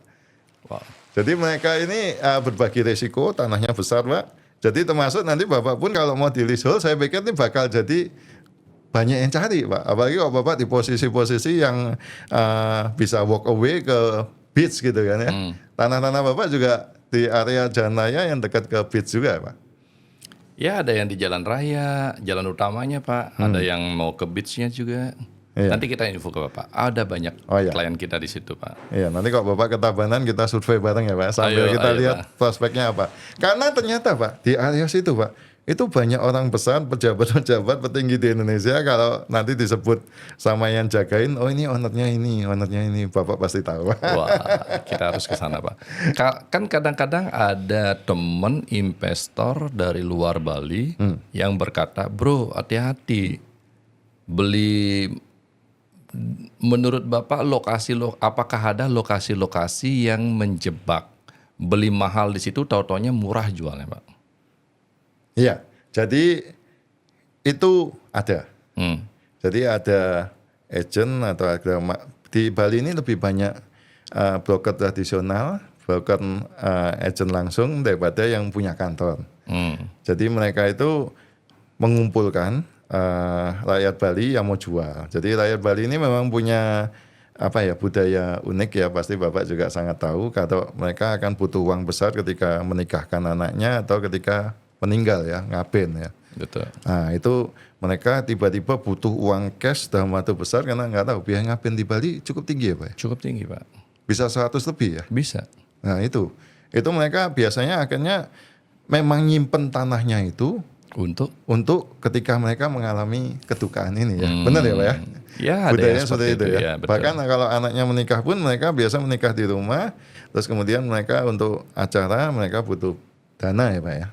Wow. Jadi mereka ini berbagi resiko, tanahnya besar, Pak. Jadi termasuk nanti Bapak pun kalau mau di leasehold, saya pikir ini bakal jadi banyak yang cari, Pak. Apalagi kalau Bapak di posisi-posisi yang bisa walk away ke beach gitu kan ya. Tanah-tanah Bapak juga di area jalan raya yang dekat ke beach juga, Pak. Ya, ada yang di jalan raya, jalan utamanya, Pak. Ada yang mau ke beach-nya juga. Iya. Nanti kita info ke Bapak. Ada banyak Iya. klien kita di situ, Pak. Iya, nanti kalau Bapak ke Tabanan kita survei bareng ya, Pak. Sambil Ayo, kita ayo, lihat Pak. prospeknya apa. Karena ternyata, Pak, di area situ, Pak, itu banyak orang besar, pejabat-pejabat petinggi di Indonesia. Kalau nanti disebut sama yang jagain, oh ini ownernya ini, Bapak pasti tahu. Wah, kita harus ke sana, Pak. Kan kadang-kadang ada temen investor dari luar Bali yang berkata, bro, hati-hati beli. Menurut Bapak apakah ada lokasi-lokasi yang menjebak, beli mahal di situ, tau-taunya murah jualnya, Pak? Iya, jadi itu ada. Jadi ada agent atau ada di Bali ini lebih banyak broker tradisional, broker agent langsung daripada yang punya kantor. Jadi mereka itu mengumpulkan rakyat Bali yang mau jual. Jadi rakyat Bali ini memang punya budaya unik ya, pasti Bapak juga sangat tahu. Kalau mereka akan butuh uang besar ketika menikahkan anaknya atau ketika meninggal ya, ngaben ya. Betul. Nah itu mereka tiba-tiba butuh uang cash dalam waktu besar karena nggak tahu biaya ngaben di Bali cukup tinggi ya, Pak. Cukup tinggi, Pak. Bisa 100 lebih ya. Bisa. Nah itu mereka biasanya akhirnya memang nyimpen tanahnya itu untuk ketika mereka mengalami kedukaan ini ya. Benar ya, Pak ya? Ya, ada Budayanya yang seperti itu ya. Betul. Bahkan kalau anaknya menikah pun mereka biasa menikah di rumah, terus kemudian mereka untuk acara mereka butuh dana ya, Pak ya.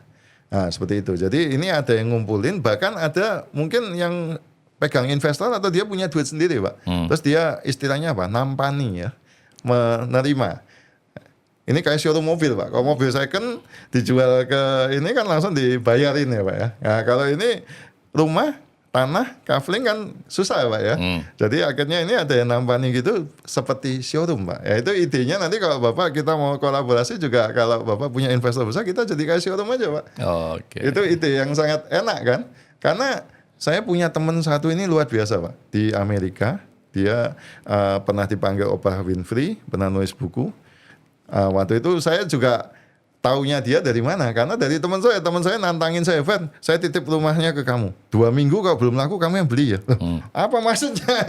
Nah seperti itu. Jadi ini ada yang ngumpulin, bahkan ada mungkin yang pegang investor atau dia punya duit sendiri, Pak. Terus dia istilahnya apa? Nampani ya, menerima. Ini kayak showroom mobil, Pak. Kalau mobil second dijual ke ini kan langsung dibayarin ya, Pak ya. Nah, kalau ini rumah, tanah, kafling kan susah ya, Pak ya. Jadi akhirnya ini ada yang nampani gitu seperti showroom, Pak. Ya itu idenya nanti kalau Bapak kita mau kolaborasi juga, kalau Bapak punya investor besar kita jadi kayak showroom aja, Pak. Oke. Itu ide yang sangat enak kan. Karena saya punya teman satu ini luar biasa, Pak. Di Amerika, dia pernah dipanggil Oprah Winfrey, pernah nulis buku. Waktu itu saya juga taunya dia dari mana? Karena dari teman saya nantangin saya, Van, saya titip rumahnya ke kamu. 2 minggu kalau belum laku kamu yang beli ya. Apa maksudnya?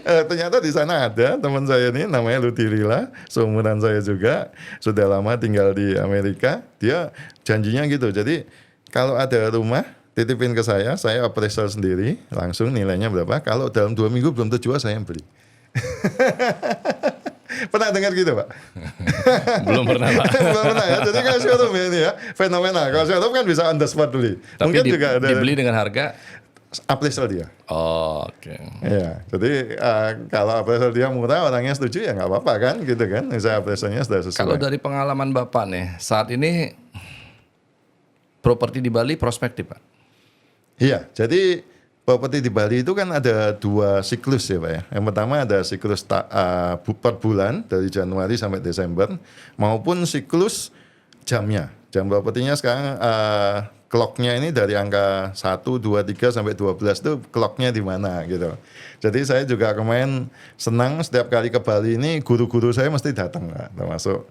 Ternyata di sana ada teman saya ini namanya Lutirila, seumuran saya juga, sudah lama tinggal di Amerika. Dia janjinya gitu. Jadi kalau ada rumah titipin ke saya appraisal sendiri, langsung nilainya berapa. Kalau dalam 2 minggu belum terjual saya yang beli. Pernah dengar gitu, Pak? Belum pernah, Pak. Belum pernah ya. Jadi kayak showroom ya ini ya, fenomena. Kalau showroom kan bisa on the spot beli. Tapi Mungkin juga ada dibeli dengan harga appraisal dia. Oh, oke. Iya. Jadi kalau appraisal dia murah, orangnya setuju ya nggak apa-apa kan, gitu kan. Misalnya appraisalnya sudah sesuai. Kalau dari pengalaman Bapak nih, saat ini properti di Bali prospektif, Pak? Iya. Jadi properti di Bali itu kan ada 2 siklus ya, Pak ya. Yang pertama ada siklus per bulan dari Januari sampai Desember, maupun siklus jamnya. Jam propertinya sekarang clocknya ini dari angka 1, 2, 3 sampai 12 itu clocknya di mana gitu. Jadi saya juga kemarin senang setiap kali ke Bali ini guru-guru saya mesti datang, Pak. Termasuk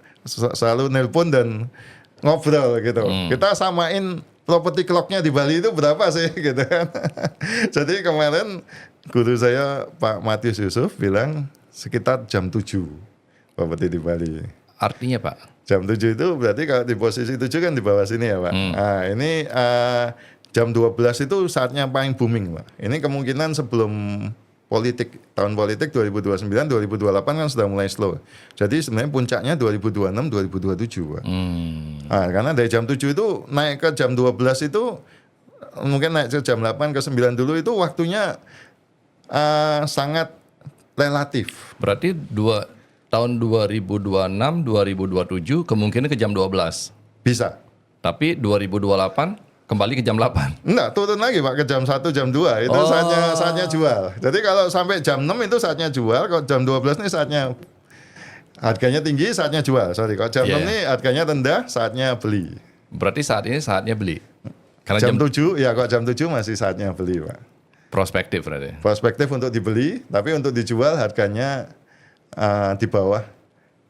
selalu nelpon dan ngobrol gitu. Kita samain property clock-nya di Bali itu berapa sih gitu kan. Jadi kemarin guru saya Pak Matius Yusuf bilang sekitar jam 7 properti di Bali. Artinya Pak? Jam 7 itu berarti kalau di posisi 7 kan di bawah sini ya Pak. Nah ini jam 12 itu saatnya paling booming Pak. Ini kemungkinan sebelum tahun politik 2029, 2028 kan sudah mulai slow. Jadi sebenarnya puncaknya 2026, 2027 Pak. Nah, karena dari jam 7 itu naik ke jam 12 itu mungkin naik ke jam 8 ke 9 dulu itu waktunya sangat relatif. Berarti tahun 2026, 2027 kemungkinan ke jam 12. Bisa. Tapi 2028 kembali ke jam 8. Enggak, turun lagi Pak ke jam 1, jam 2 itu saatnya jual. Jadi kalau sampai jam 6 itu saatnya jual, kalau jam 12 ini saatnya harganya tinggi, saatnya jual. Sorry, kalau jam 6 ini harganya rendah, saatnya beli. Berarti saat ini saatnya beli. Karena Jam 7, ya kalau jam 7 masih saatnya beli Pak. prospektif berarti. Prospektif untuk dibeli, tapi untuk dijual harganya di bawah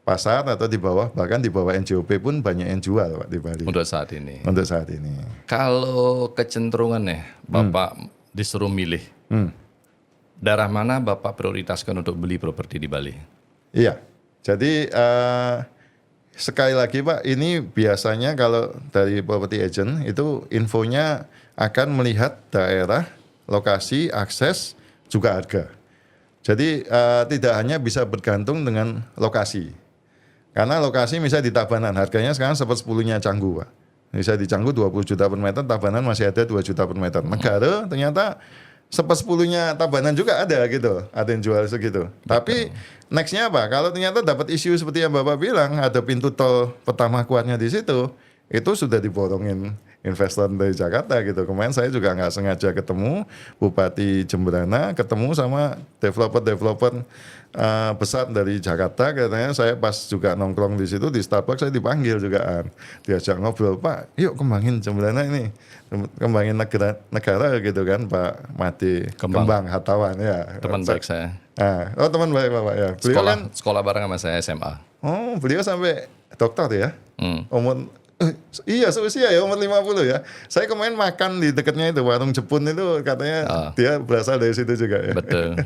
pasar atau di bawah, bahkan di bawah NJOP pun banyak yang jual Pak di Bali. Untuk saat ini. Untuk saat ini. Kalau kecenderungannya Bapak disuruh milih, daerah mana Bapak prioritaskan untuk beli properti di Bali? Iya, jadi sekali lagi Pak, ini biasanya kalau dari property agent itu infonya akan melihat daerah, lokasi, akses, juga harga. Jadi tidak hanya bisa bergantung dengan lokasi. Karena lokasi misalnya di Tabanan, harganya sekarang 1/10-nya Canggu Pak. Bisa di Canggu 20 juta per meter, Tabanan masih ada 2 juta per meter. Negara ternyata 1/10-nya Tabanan juga ada gitu, ada yang jual segitu. Tapi nextnya apa? Kalau ternyata dapat isu seperti yang Bapak bilang, ada pintu tol pertama kuatnya di situ, itu sudah diborongin investor dari Jakarta gitu. Kemarin saya juga nggak sengaja ketemu Bupati Jemberana, ketemu sama developer besar dari Jakarta. Katanya saya pas juga nongkrong di situ di Starbucks, saya dipanggil juga, diajak ngobrol, Pak, yuk kembangin Jemberana ini, kembangin negara gitu kan, Pak Mati Kembang Hartawan ya. Teman baik saya. Teman baik Bapak ya. Beliau Sekolah bareng sama saya SMA. Oh, beliau sampai doktor ya. Umur iya seusia ya, umur 50 ya. Saya kemarin makan di dekatnya itu warung Jepun itu, katanya dia berasal dari situ juga ya. Betul.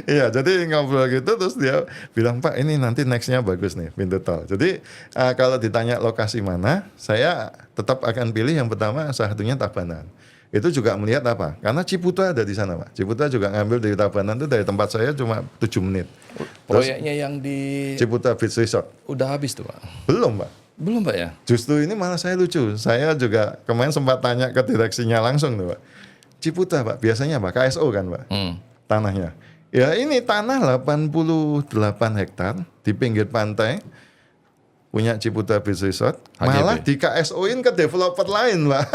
Iya, jadi ngobrol gitu terus dia bilang, Pak ini nanti nextnya bagus nih pintu tol. Jadi kalau ditanya lokasi mana, saya tetap akan pilih yang pertama salah satunya Tabanan. Itu juga melihat apa? Karena Ciputa ada di sana Pak. Ciputa juga ngambil dari Tabanan itu dari tempat saya cuma 7 menit. Proyeknya yang di Ciputa Beach Resort. Udah habis tuh Pak? Belum Pak. Belum Pak ya? Justru ini malah saya lucu. Saya juga kemarin sempat tanya ke direksinya langsung tuh Pak. Ciputa Pak, biasanya Pak, KSO kan Pak, tanahnya. Ya ini tanah 88 hektar di pinggir pantai, punya Ciputa Beach Resort, malah di KSO-in ke developer lain Pak.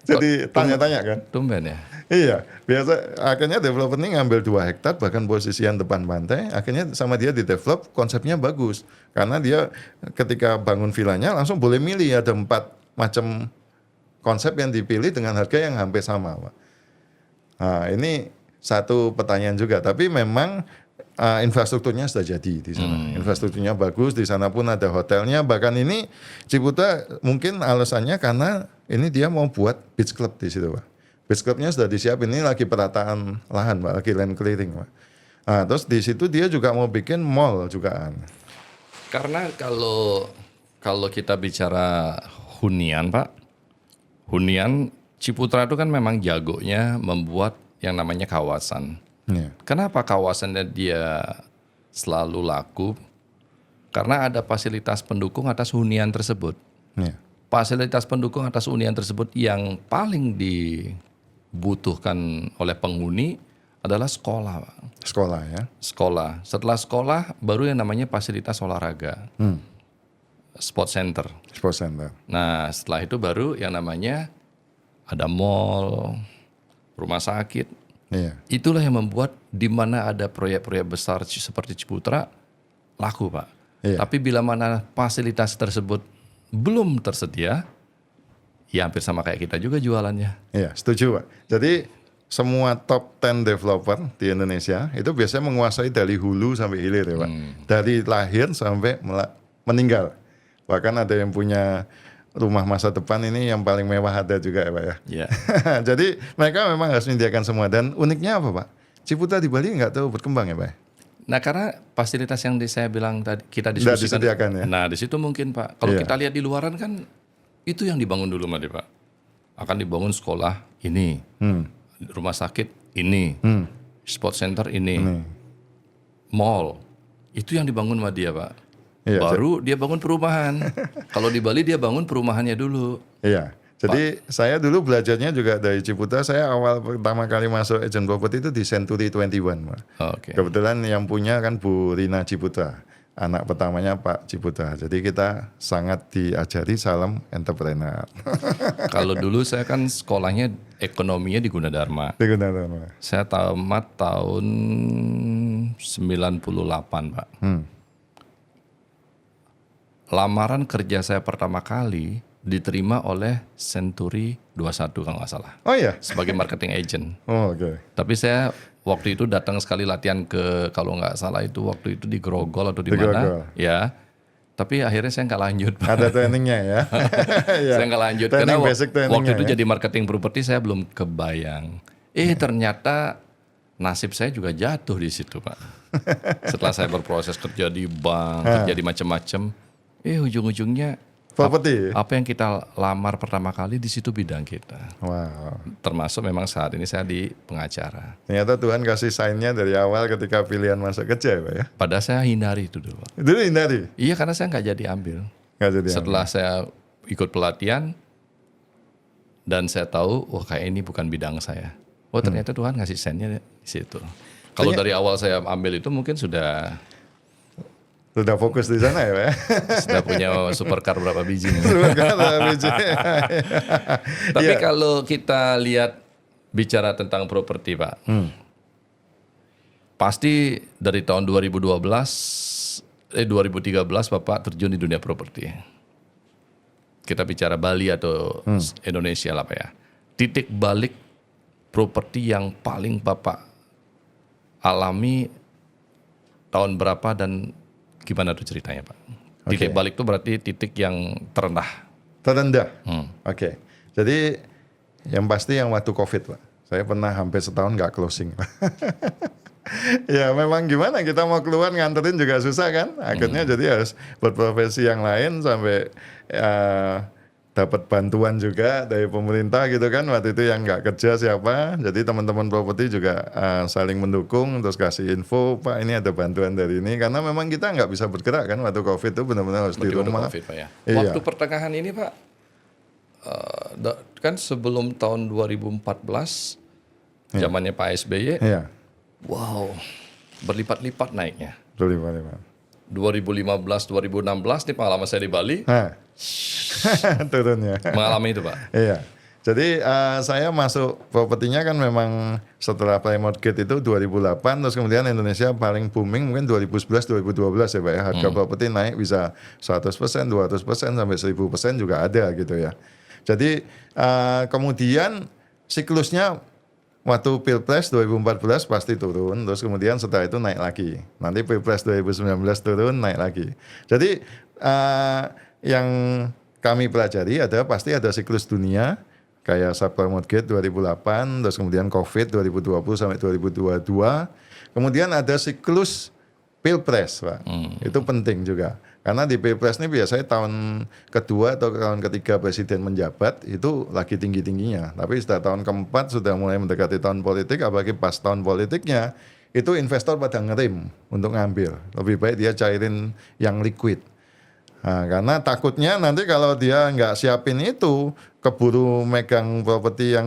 Jadi tanya-tanya kan. Tumben ya? Iya, biasa akhirnya developer ini ngambil 2 hektar bahkan posisian depan pantai, akhirnya sama dia di develop, konsepnya bagus. Karena dia ketika bangun vilanya langsung boleh milih, ada 4 macam konsep yang dipilih dengan harga yang hampir sama Pak. Nah ini satu pertanyaan juga, tapi memang infrastrukturnya sudah jadi di sana. Infrastrukturnya bagus, di sana pun ada hotelnya, bahkan ini Ciputa mungkin alasannya karena ini dia mau buat beach club di situ Pak. Beach clubnya sudah disiapin, ini lagi perataan lahan Pak, lagi land clearing Pak. Nah, terus di situ dia juga mau bikin mall juga. Karena kalau kita bicara hunian Pak, hunian Ciputra itu kan memang jagonya membuat yang namanya kawasan. Kenapa kawasannya dia selalu laku? Karena ada fasilitas pendukung atas hunian tersebut. Fasilitas pendukung atas hunian tersebut yang paling dibutuhkan oleh penghuni adalah sekolah, Pak. Sekolah ya. Sekolah. Setelah sekolah baru yang namanya fasilitas olahraga. Sport center. Sport center. Nah, setelah itu baru yang namanya ada mall, rumah sakit. Iya. Itulah yang membuat di mana ada proyek-proyek besar seperti Ciputra laku, Pak. Iya. Tapi bila mana fasilitas tersebut belum tersedia, ya hampir sama kayak kita juga jualannya. Iya, setuju Pak. Jadi semua top 10 developer di Indonesia itu biasanya menguasai dari hulu sampai hilir ya Pak. Dari lahir sampai meninggal. Bahkan ada yang punya rumah masa depan ini yang paling mewah ada juga ya Pak ya. Ya. Jadi mereka memang harus menyediakan semua. Dan uniknya apa Pak? Ciputa di Bali nggak tahu berkembang ya Pak? Nah, karena fasilitas yang saya bilang tadi kita Nggak diskusikan. disediakan ya? Nah, di situ mungkin Pak. Kalau Iya. kita lihat di luaran kan itu yang dibangun dulu Pak. Akan dibangun sekolah ini, rumah sakit ini, sport center ini, mall. Itu yang dibangun sama dia Pak. Iya, Baru dia bangun perumahan. Kalau di Bali dia bangun perumahannya dulu. Iya. Jadi saya dulu belajarnya juga dari Ciputa. Saya awal pertama kali masuk agent property itu di Century 21 Pak. Oke. Kebetulan yang punya kan Bu Rina Ciputa. Anak pertamanya Pak Ciputa. Jadi kita sangat diajari salam entrepreneur. Kalau dulu saya kan sekolahnya ekonominya di Gunadarma. Di Gunadarma. Saya tamat tahun 98 Pak. Lamaran kerja saya pertama kali diterima oleh Century 21 kalau nggak salah. Oh iya. Sebagai marketing agent. Oh, oke. Tapi saya waktu itu datang sekali latihan ke kalau nggak salah itu waktu itu di Grogol atau di Di mana. Grogol. Ya. Tapi akhirnya saya nggak lanjut. Pak. Ada trainingnya ya. Iya. Saya nggak lanjut Training, karena basic trainingnya waktu itu ya. jadi marketing properti saya belum kebayang. Ternyata nasib saya juga jatuh di situ Pak. Setelah saya berproses kerja di bank, kerja di macam-macam, ujung-ujungnya Properti. apa yang kita lamar pertama kali di situ bidang kita. Wow. Termasuk memang saat ini saya di pengacara. Ternyata Tuhan kasih sign-nya dari awal ketika pilihan masuk kerja ya Pak ya. Padahal saya hindari itu dulu Pak. Dulu hindari. Iya karena saya nggak jadi ambil. Nggak jadi. Setelah saya ikut pelatihan dan saya tahu, wah kayak ini bukan bidang saya. Oh ternyata Tuhan ngasih sign-nya di situ. Kalau dari awal saya ambil itu mungkin sudah fokus di sana ya Pak ya. sudah punya supercar berapa biji. Tapi Iya. kalau kita lihat bicara tentang properti Pak, pasti dari tahun 2013 Bapak terjun di dunia properti. Kita bicara Bali atau Indonesia lah Pak ya. Titik balik properti yang paling Bapak alami tahun berapa dan gimana tuh ceritanya Pak? Titik balik itu berarti titik yang terendah. Terendah. Oke. Jadi yang pasti yang waktu COVID Pak. Saya pernah hampir setahun nggak closing Pak. Ya memang gimana kita mau keluar nganterin juga susah kan. Akhirnya jadi harus berprofesi yang lain sampai dapat bantuan juga dari pemerintah gitu kan. Waktu itu yang nggak kerja siapa. Jadi teman-teman properti juga saling mendukung terus kasih info Pak ini ada bantuan dari ini. Karena memang kita nggak bisa bergerak kan waktu COVID itu benar-benar harus di Waktu rumah. COVID, Pak, ya. Iya. Waktu pertengahan ini Pak, kan sebelum tahun 2014, zamannya Pak SBY, Iya. wow, berlipat-lipat naiknya. Boleh, Pak. 2015, 2016 nih pengalaman saya di Bali, Turunnya. mengalami itu Pak. Iya. Jadi saya masuk propertinya kan memang setelah Plymouth Gate itu 2008, terus kemudian Indonesia paling booming mungkin 2011, 2012 ya Pak ya. Harga properti naik bisa 100%, 200%, sampai 1000% juga ada gitu ya. Jadi kemudian siklusnya waktu Pilpres 2014 pasti turun, terus kemudian setelah itu naik lagi. Nanti Pilpres 2019 turun, naik lagi. Jadi yang kami pelajari adalah pasti ada siklus dunia, kayak Plymouth Gate 2008, terus kemudian COVID 2020 sampai 2022. Kemudian ada siklus Pilpres, Pak. Itu penting juga. Karena di Pilpres ini biasanya tahun kedua atau tahun ketiga presiden menjabat itu lagi tinggi-tingginya. Tapi setelah tahun keempat sudah mulai mendekati tahun politik, apalagi pas tahun politiknya, itu investor pada ngerim untuk ngambil. Lebih baik dia cairin yang liquid. Nah, karena takutnya nanti kalau dia nggak siapin itu, keburu megang properti yang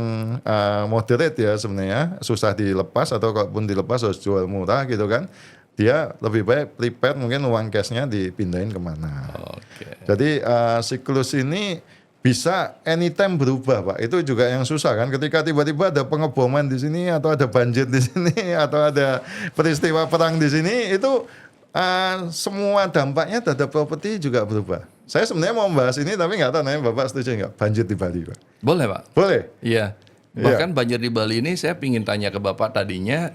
moderate ya sebenarnya, susah dilepas atau kalaupun dilepas harus jual murah gitu kan. Dia lebih baik prepare mungkin uang cashnya dipindahin kemana. Oke. Jadi siklus ini bisa anytime berubah Pak. Itu juga yang susah kan. Ketika tiba-tiba ada pengeboman di sini atau ada banjir di sini atau ada peristiwa perang di sini, itu semua dampaknya terhadap properti juga berubah. Saya sebenarnya mau membahas ini tapi nggak tahu nanya Bapak setuju nggak banjir di Bali Pak? Boleh Pak? Boleh. Iya. Bahkan banjir di Bali ini saya ingin tanya ke Bapak tadinya,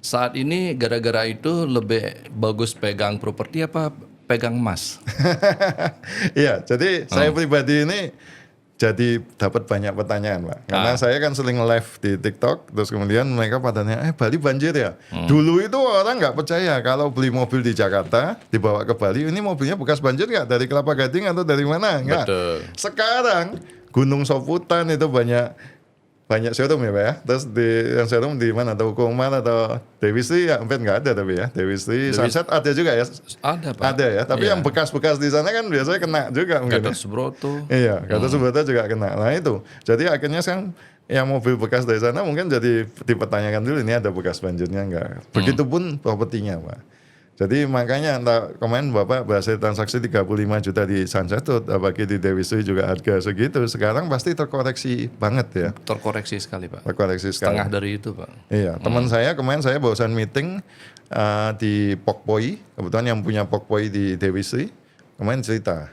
saat ini gara-gara itu lebih bagus pegang properti apa pegang emas. Iya, jadi saya pribadi ini jadi dapat banyak pertanyaan, Pak. Karena saya kan sering live di TikTok, terus kemudian mereka pada nanya, Bali banjir ya? Dulu itu orang nggak percaya kalau beli mobil di Jakarta, dibawa ke Bali, ini mobilnya bekas banjir nggak? Dari Kelapa Gading atau dari mana? Nggak. Betul. Sekarang Gunung Soputan itu banyak showroom ya Pak ya. Terus yang showroom di mana? Taukuman atau Dewi Sri ya hampir nggak ada tapi ya. Dewi Sri, Sunset ada juga ya. Ada Pak. Ada ya. Tapi yang bekas-bekas di sana kan biasanya kena juga mungkin. Gatot Subroto. Iya, Gatot Subroto juga kena. Nah itu. Jadi akhirnya sekarang yang mobil bekas dari sana mungkin jadi dipertanyakan dulu ini ada bekas banjirnya enggak. Begitupun propertinya Pak. Jadi makanya entah kemarin Bapak bahasa transaksi 35 juta di Sunset apalagi di Dewi Sri juga harga segitu. Sekarang pasti terkoreksi banget ya. Terkoreksi sekali Pak. Terkoreksi sekali. Setengah dari itu Pak. Iya, teman saya kemarin saya barusan meeting di Pokpoi, kebetulan yang punya Pokpoi di Dewi Sri, kemarin cerita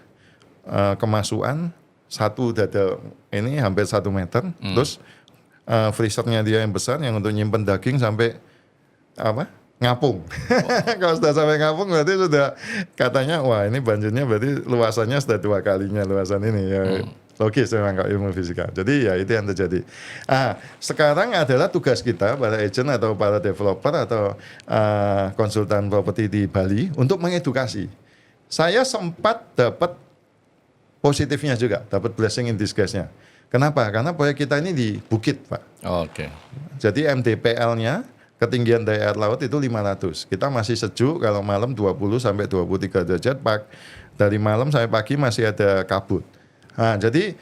kemasukan satu dada ini hampir 1 meter, terus freezernya dia yang besar yang untuk nyimpen daging sampai ngapung. Kalau sudah sampai ngapung berarti sudah katanya wah ini banjirnya berarti luasannya sudah 2 kalinya luasan ini ya. Logis memang kalau ilmu fisika. Jadi ya itu yang terjadi. Sekarang adalah tugas kita para agent atau para developer atau konsultan properti di Bali untuk mengedukasi. Saya sempat dapat positifnya juga, dapat blessing in disguise-nya. Kenapa? Karena proyek kita ini di bukit, Pak. Oke. Jadi MDPL-nya ketinggian dari air laut itu 500. Kita masih sejuk kalau malam 20 sampai 23 derajat, Pak. Dari malam sampai pagi masih ada kabut. Nah, jadi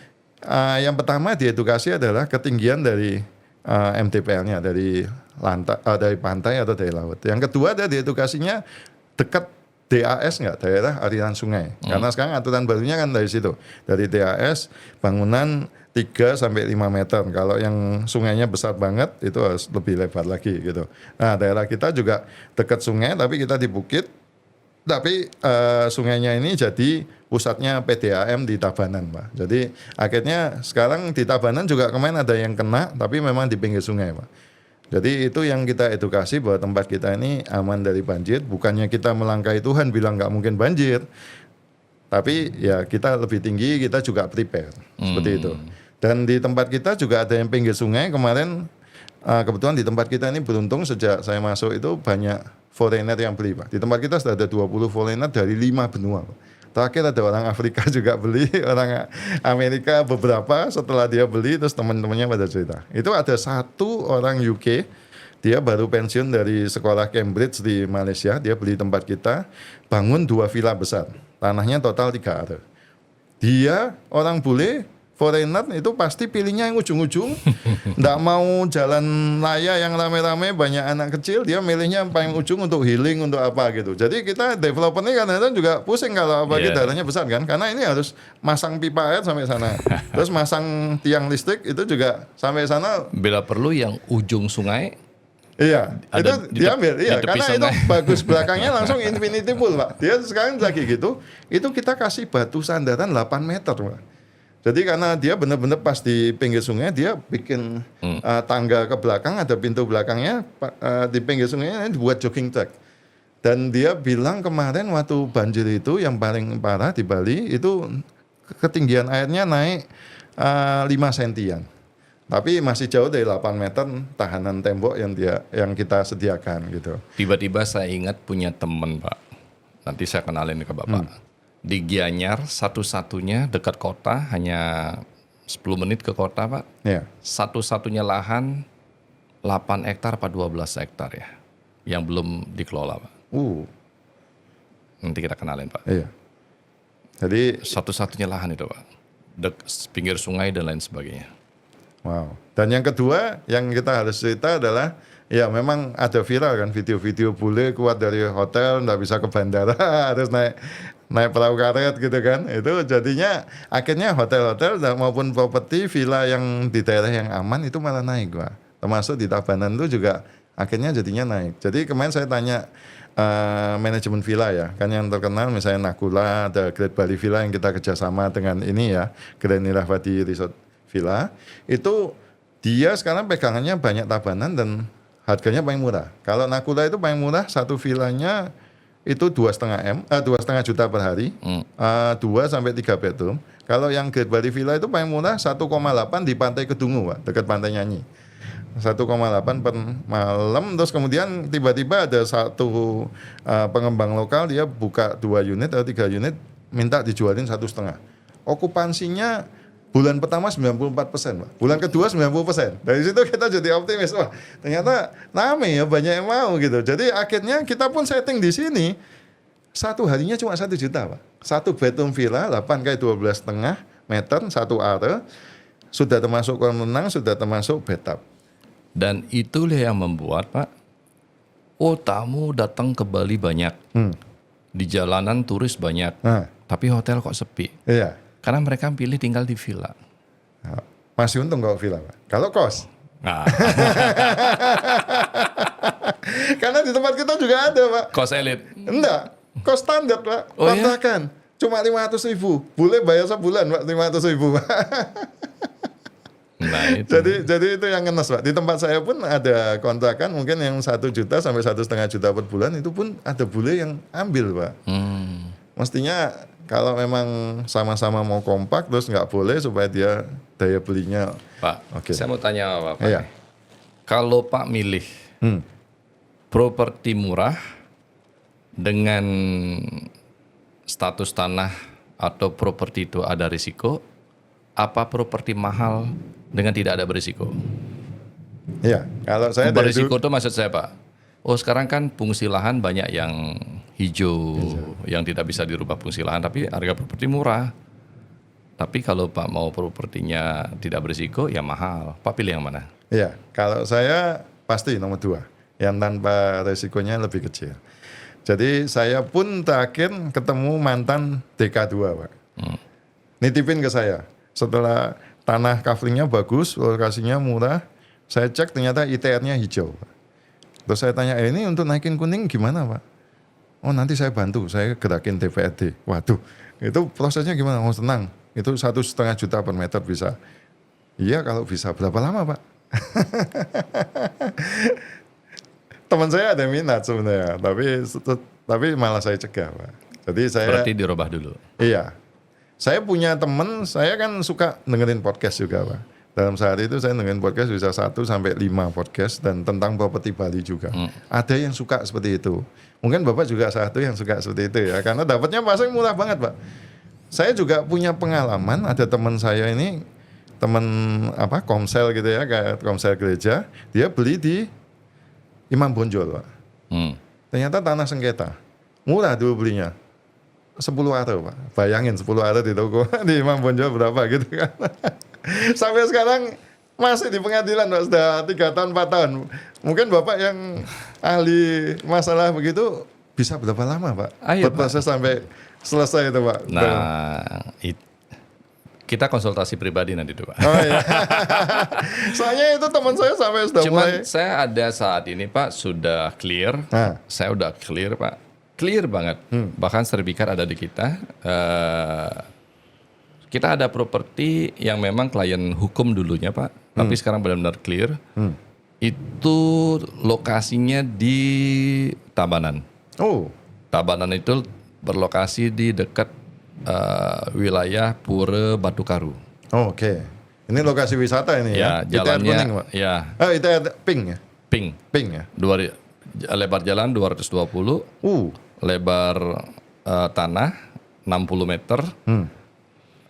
yang pertama diedukasi adalah ketinggian dari MDPL-nya dari dari pantai atau dari laut. Yang kedua ada diedukasinya dekat DAS nggak, daerah aliran sungai. Karena sekarang aturan barunya kan dari situ. Dari DAS bangunan 3 sampai 5 meter. Kalau yang sungainya besar banget itu harus lebih lebar lagi gitu. Nah, daerah kita juga dekat sungai tapi kita di bukit. Tapi sungainya ini jadi pusatnya PDAM di Tabanan, Pak. Jadi akhirnya sekarang di Tabanan juga kemarin ada yang kena tapi memang di pinggir sungai, Pak. Jadi itu yang kita edukasi bahwa tempat kita ini aman dari banjir. Bukannya kita melangkahi Tuhan bilang nggak mungkin banjir. Tapi ya kita lebih tinggi, kita juga prepare. Seperti itu. Dan di tempat kita juga ada yang pinggir sungai. Kemarin kebetulan di tempat kita ini beruntung sejak saya masuk itu banyak foreigner yang beli, Pak. Di tempat kita sudah ada 20 foreigner dari 5 benua, Pak. Terakhir ada orang Afrika juga beli, orang Amerika beberapa setelah dia beli terus teman-temannya pada cerita. Itu ada satu orang UK, dia baru pensiun dari sekolah Cambridge di Malaysia, dia beli tempat kita, bangun 2 villa besar, tanahnya total 3 acre. Dia orang bule, foreigner itu pasti pilihnya yang ujung-ujung, nggak mau jalan raya yang rame-rame banyak anak kecil, dia milihnya yang paling ujung untuk healing untuk apa gitu. Jadi kita developer ini kadang-kadang juga pusing kalau apalagi daerahnya besar kan, karena ini harus masang pipa air sampai sana, terus masang tiang listrik itu juga sampai sana. Bila perlu yang ujung sungai. Iya, itu diambil, iya, karena itu bagus belakangnya langsung infinity pool, Pak. Dia sekarang lagi gitu, itu kita kasih batu sandaran 8 meter, Pak. Jadi karena dia benar-benar pas di pinggir sungai, dia bikin tangga ke belakang, ada pintu belakangnya di pinggir sungainya dibuat jogging track. Dan dia bilang kemarin waktu banjir itu yang paling parah di Bali itu ketinggian airnya naik 5 sentian. Tapi masih jauh dari 8 meter tahanan tembok yang kita sediakan gitu. Tiba-tiba saya ingat punya teman, Pak. Nanti saya kenalin ke Bapak. Di Gianyar satu-satunya dekat kota, hanya 10 menit ke kota, Pak. Iya. Satu-satunya lahan 8 hektar apa 12 hektar ya, yang belum dikelola, Pak. Nanti kita kenalin, Pak. Iya. Jadi satu-satunya lahan itu, Pak. Pinggir sungai dan lain sebagainya. Wow. Dan yang kedua yang kita harus cerita adalah ya memang ada viral kan video-video bule keluar dari hotel nggak bisa ke bandara harus naik perahu karet gitu kan. Itu jadinya akhirnya hotel-hotel maupun properti villa yang di daerah yang aman itu malah naik, Pak. Termasuk di Tabanan itu juga akhirnya jadinya naik. Jadi kemarin saya tanya manajemen villa ya, kan yang terkenal misalnya Nakula, ada Great Bali Villa yang kita kerjasama dengan ini ya, Grand Niravati Resort Villa, itu dia sekarang pegangannya banyak Tabanan dan harganya paling murah. Kalau Nakula itu paling murah, satu villanya itu 2,5 juta per hari, 2 sampai 3 bedroom. Kalau yang Great Bali Villa itu paling murah 1,8 di Pantai Kedungu, Pak, dekat Pantai Nyanyi. 1,8 per malam. Terus kemudian tiba-tiba ada satu pengembang lokal, dia buka 2 unit atau 3 unit, minta dijualin 1,5. Okupansinya bulan pertama 94%, Pak. Bulan kedua 90%. Dari situ kita jadi optimis, wah ternyata rame ya, banyak yang mau gitu. Jadi akhirnya kita pun setting di sini, satu harinya cuma 1 juta, Pak. 1 bedroom villa 8 kali 12,5 meter, 1 are, sudah termasuk kolam renang, sudah termasuk bathtub. Dan itulah yang membuat, Pak, tamu datang ke Bali banyak. Di jalanan turis banyak. Tapi hotel kok sepi. Iya. Karena mereka pilih tinggal di villa. Nah, masih untung kalau villa, Pak. Kalau kos. Nah, Karena di tempat kita juga ada, Pak. kos elit. Enggak, kos standar, Pak. Oh, iya? Kontrakan. Cuma 500.000. Boleh bayar sebulan, Pak, 500.000, Pak. Nah, itu. Jadi itu yang ngenes, Pak. Di tempat saya pun ada kontrakan mungkin yang 1 juta sampai 1,5 juta per bulan, itu pun ada bule yang ambil, Pak. Mestinya kalau memang sama-sama mau kompak, terus nggak boleh supaya dia daya belinya. Pak, Oke. saya mau tanya apa, Pak? Iya. Kalau Pak milih properti murah dengan status tanah atau properti itu ada risiko, apa properti mahal dengan tidak ada berisiko? Iya, kalau saya dari Berisiko itu maksud saya, Pak. Sekarang kan fungsi lahan banyak yang hijau, yang tidak bisa dirubah fungsi lahan, tapi harga properti murah. Tapi kalau Pak mau propertinya tidak berisiko, ya mahal. Pak pilih yang mana? Iya, kalau saya pasti nomor 2, yang tanpa resikonya lebih kecil. Jadi saya pun terakhir ketemu mantan DK2, Pak. Nitipin ke saya. Setelah tanah kaflingnya bagus, lokasinya murah, saya cek ternyata ITR-nya hijau, Pak. Terus saya tanya, ini untuk naikin kuning gimana, Pak? Oh, nanti saya bantu, saya gerakin DPRD. Waduh, itu prosesnya gimana? Oh, tenang, itu 1,5 juta per meter bisa. Iya, kalau bisa. Berapa lama, Pak? Teman saya ada minat sebenarnya, tapi malah saya cegah, Pak. Jadi saya Berarti dirubah dulu. Iya. Saya punya teman, saya kan suka dengerin podcast juga, Pak. Dalam sehari itu saya dengerin podcast bisa 1 sampai 5 podcast dan tentang properti Bali juga. Ada yang suka seperti itu. Mungkin Bapak juga satu yang suka seperti itu ya, karena dapatnya pasti murah banget, Pak. Saya juga punya pengalaman, ada teman saya ini, teman Komsel gitu ya, kayak Komsel gereja, dia beli di Imam Bonjol, Pak. Ternyata tanah sengketa. Murah dulu belinya. 10 are, Pak. Bayangin 10 are di toko di Imam Bonjol berapa gitu kan. Sampai sekarang masih di pengadilan, Pak. Sudah 3 tahun, 4 tahun. Mungkin Bapak yang ahli masalah begitu bisa berapa lama, Pak? Ayo, berproses sampai selesai itu, Pak. Nah, kita konsultasi pribadi nanti tuh, Pak. Oh iya. Soalnya itu teman saya sampai sudah Cuman mulai. saya ada saat ini, Pak, sudah clear. Nah. Saya udah clear, Pak. Clear banget. Bahkan sertifikat ada di kita. Kita ada properti yang memang klien hukum dulunya, Pak. Tapi sekarang benar-benar clear. Itu lokasinya di Tabanan. Oh, Tabanan itu berlokasi di dekat wilayah Pura Batu Karu. oh oke. Ini lokasi wisata ini ya. Ya, ITR jalannya kuning, Pak. ya Oh, ITR pink ya? pink. Pink ya? Lebar jalan 220, lebar tanah 60 meter.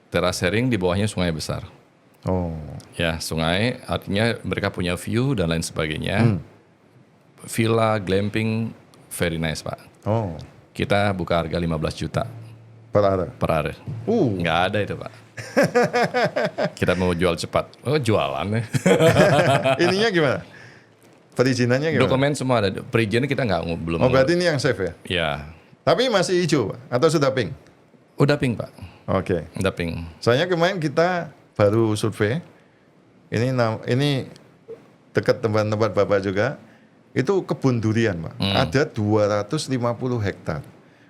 Teras sharing di bawahnya sungai besar. Oh. Ya, sungai artinya mereka punya view dan lain sebagainya. Villa, glamping, very nice, Pak. Oh. Kita buka harga 15 juta Per are. per hari. Nggak ada itu, Pak. Kita mau jual cepat. Oh, jualan ya. Ininya gimana? Perizinannya gimana? Dokumen semua ada. Perizinan kita belum. Oh, berarti ini yang safe ya? Ya, Tapi masih hijau, Pak? Atau sudah pink? udah pink, Pak. Oke. Udah pink. Soalnya kemarin kita baru survei. Ini dekat tempat-tempat Bapak juga. Itu kebun durian, Pak. Ada 250 hektar.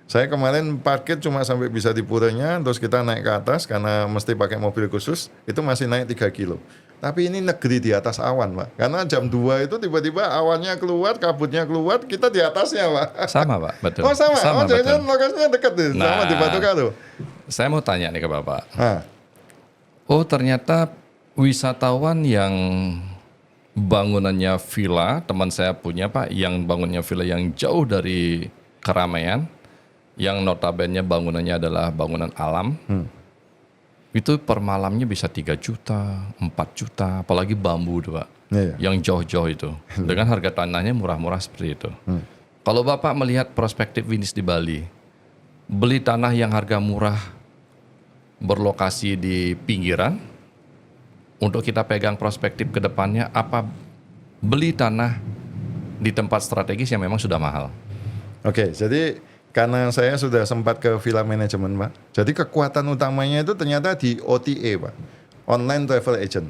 Saya kemarin parkir cuma sampai bisa di puranya, terus kita naik ke atas karena mesti pakai mobil khusus, itu masih naik 3 kilo. Tapi ini negeri di atas awan, Pak. Karena jam 2 itu tiba-tiba awannya keluar, kabutnya keluar, kita di atasnya, Pak. Sama, Pak, betul. Oh sama, Sama, jangan betul. lokasinya dekat tuh, sama di Nah. Batu Karu. Saya mau tanya nih ke Bapak. Nah, Oh, ternyata wisatawan yang bangunannya villa, teman saya punya Pak, yang bangunnya villa yang jauh dari keramaian, yang notabene bangunannya adalah bangunan alam, itu per malamnya bisa 3 juta, 4 juta, apalagi bambu tuh Pak, iya. yang jauh-jauh itu, dengan harga tanahnya murah-murah seperti itu. Kalau Bapak melihat perspektif bisnis di Bali, beli tanah yang harga murah, berlokasi di pinggiran, untuk kita pegang perspektif ke depannya, apa beli tanah di tempat strategis yang memang sudah mahal? Oke, jadi karena saya sudah sempat ke villa manajemen, Pak. Jadi kekuatan utamanya itu ternyata di OTA, Pak. Online Travel Agent.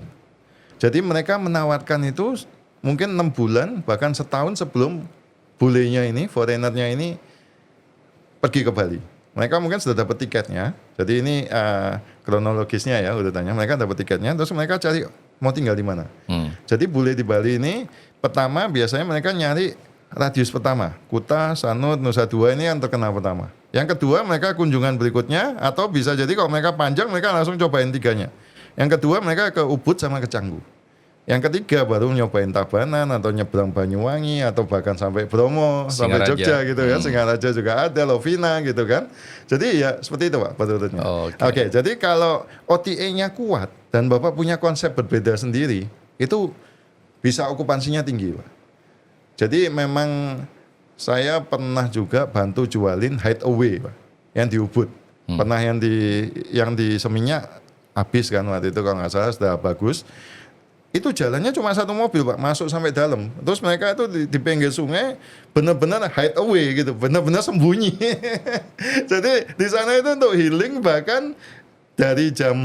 Jadi mereka menawarkan itu mungkin 6 bulan, bahkan setahun sebelum bulenya ini, foreignernya ini pergi ke Bali. Mereka mungkin sudah dapat tiketnya. Jadi ini kronologisnya ya urutannya. Mereka dapat tiketnya, terus mereka cari mau tinggal di mana. Jadi bule di Bali ini pertama biasanya mereka nyari radius pertama, Kuta, Sanur, Nusa Dua ini yang terkenal pertama. Yang kedua mereka kunjungan berikutnya, atau bisa jadi kalau mereka panjang mereka langsung cobain 3-nya. Yang kedua mereka ke Ubud sama ke Canggu. Yang ketiga baru nyobain Tabanan atau nyebrang Banyuwangi atau bahkan sampai Bromo, sampai Singaraja. Jogja gitu kan. Singaraja juga ada, Lovina gitu kan. Jadi ya seperti itu Pak betul-betulnya. Oke, jadi kalau OTA-nya kuat dan Bapak punya konsep berbeda sendiri, itu bisa okupansinya tinggi Pak. Jadi memang saya pernah juga bantu jualin Hideaway Pak, yang di Ubud. Pernah yang di Seminyak habis kan waktu itu kalau nggak salah sudah bagus. Itu jalannya cuma 1 mobil Pak, masuk sampai dalam. Terus mereka itu di pinggir sungai benar-benar hideaway gitu, benar-benar sembunyi. Jadi di sana itu untuk healing, bahkan dari jam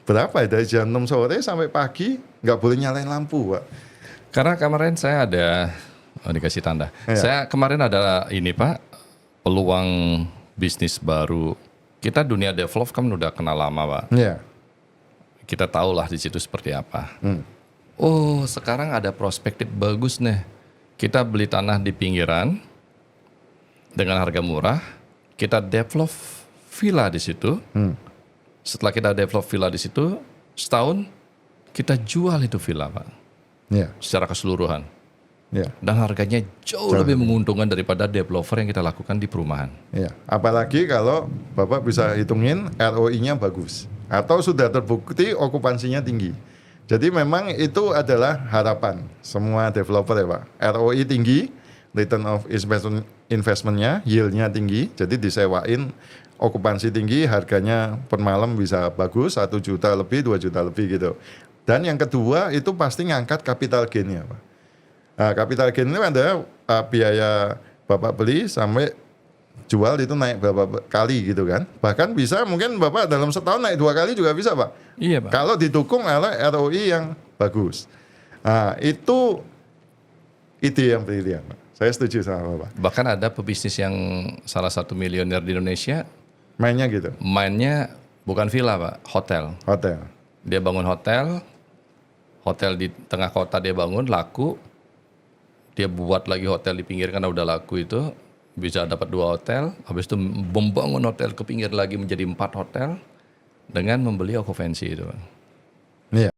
berapa ya? Dari jam 6 sore sampai pagi nggak boleh nyalain lampu Pak. Karena kemarin saya ada, dikasih tanda. Iya. Saya kemarin ada ini Pak, peluang bisnis baru. Kita dunia develop kan udah kenal lama Pak. Iya. Kita tahulah di situ seperti apa. Oh, sekarang ada perspektif bagus nih. Kita beli tanah di pinggiran dengan harga murah, kita develop villa di situ. Setelah kita develop villa di situ, setahun kita jual itu villa, Pak. Iya. Secara keseluruhan. Iya. Dan harganya jauh lebih menguntungkan daripada developer yang kita lakukan di perumahan. Iya. Apalagi kalau Bapak bisa hitungin ROI-nya bagus atau sudah terbukti okupansinya tinggi. Jadi memang itu adalah harapan semua developer ya Pak. ROI tinggi, return of investment-nya, yield-nya tinggi, jadi disewain okupansi tinggi, harganya per malam bisa bagus, 1 juta lebih, 2 juta lebih gitu. Dan yang kedua itu pasti ngangkat capital gain-nya Pak. Nah, capital gain itu ada biaya Bapak beli sampai jual itu naik berapa kali gitu kan. Bahkan bisa mungkin Bapak dalam setahun naik 2 kali juga bisa Pak. Iya, Pak. Kalau didukung oleh ROI yang bagus. Nah, itu ide yang brilian Pak. Saya setuju sama Bapak. Bahkan ada pebisnis yang salah satu miliuner di Indonesia, Mainnya gitu, mainnya bukan villa, Pak, hotel. hotel. Dia bangun hotel di tengah kota dia bangun, laku. Dia buat lagi hotel di pinggir karena udah laku itu. Bisa dapat 2 hotel, habis itu membangun hotel ke pinggir lagi menjadi 4 hotel dengan membeli okupansi itu. Iya.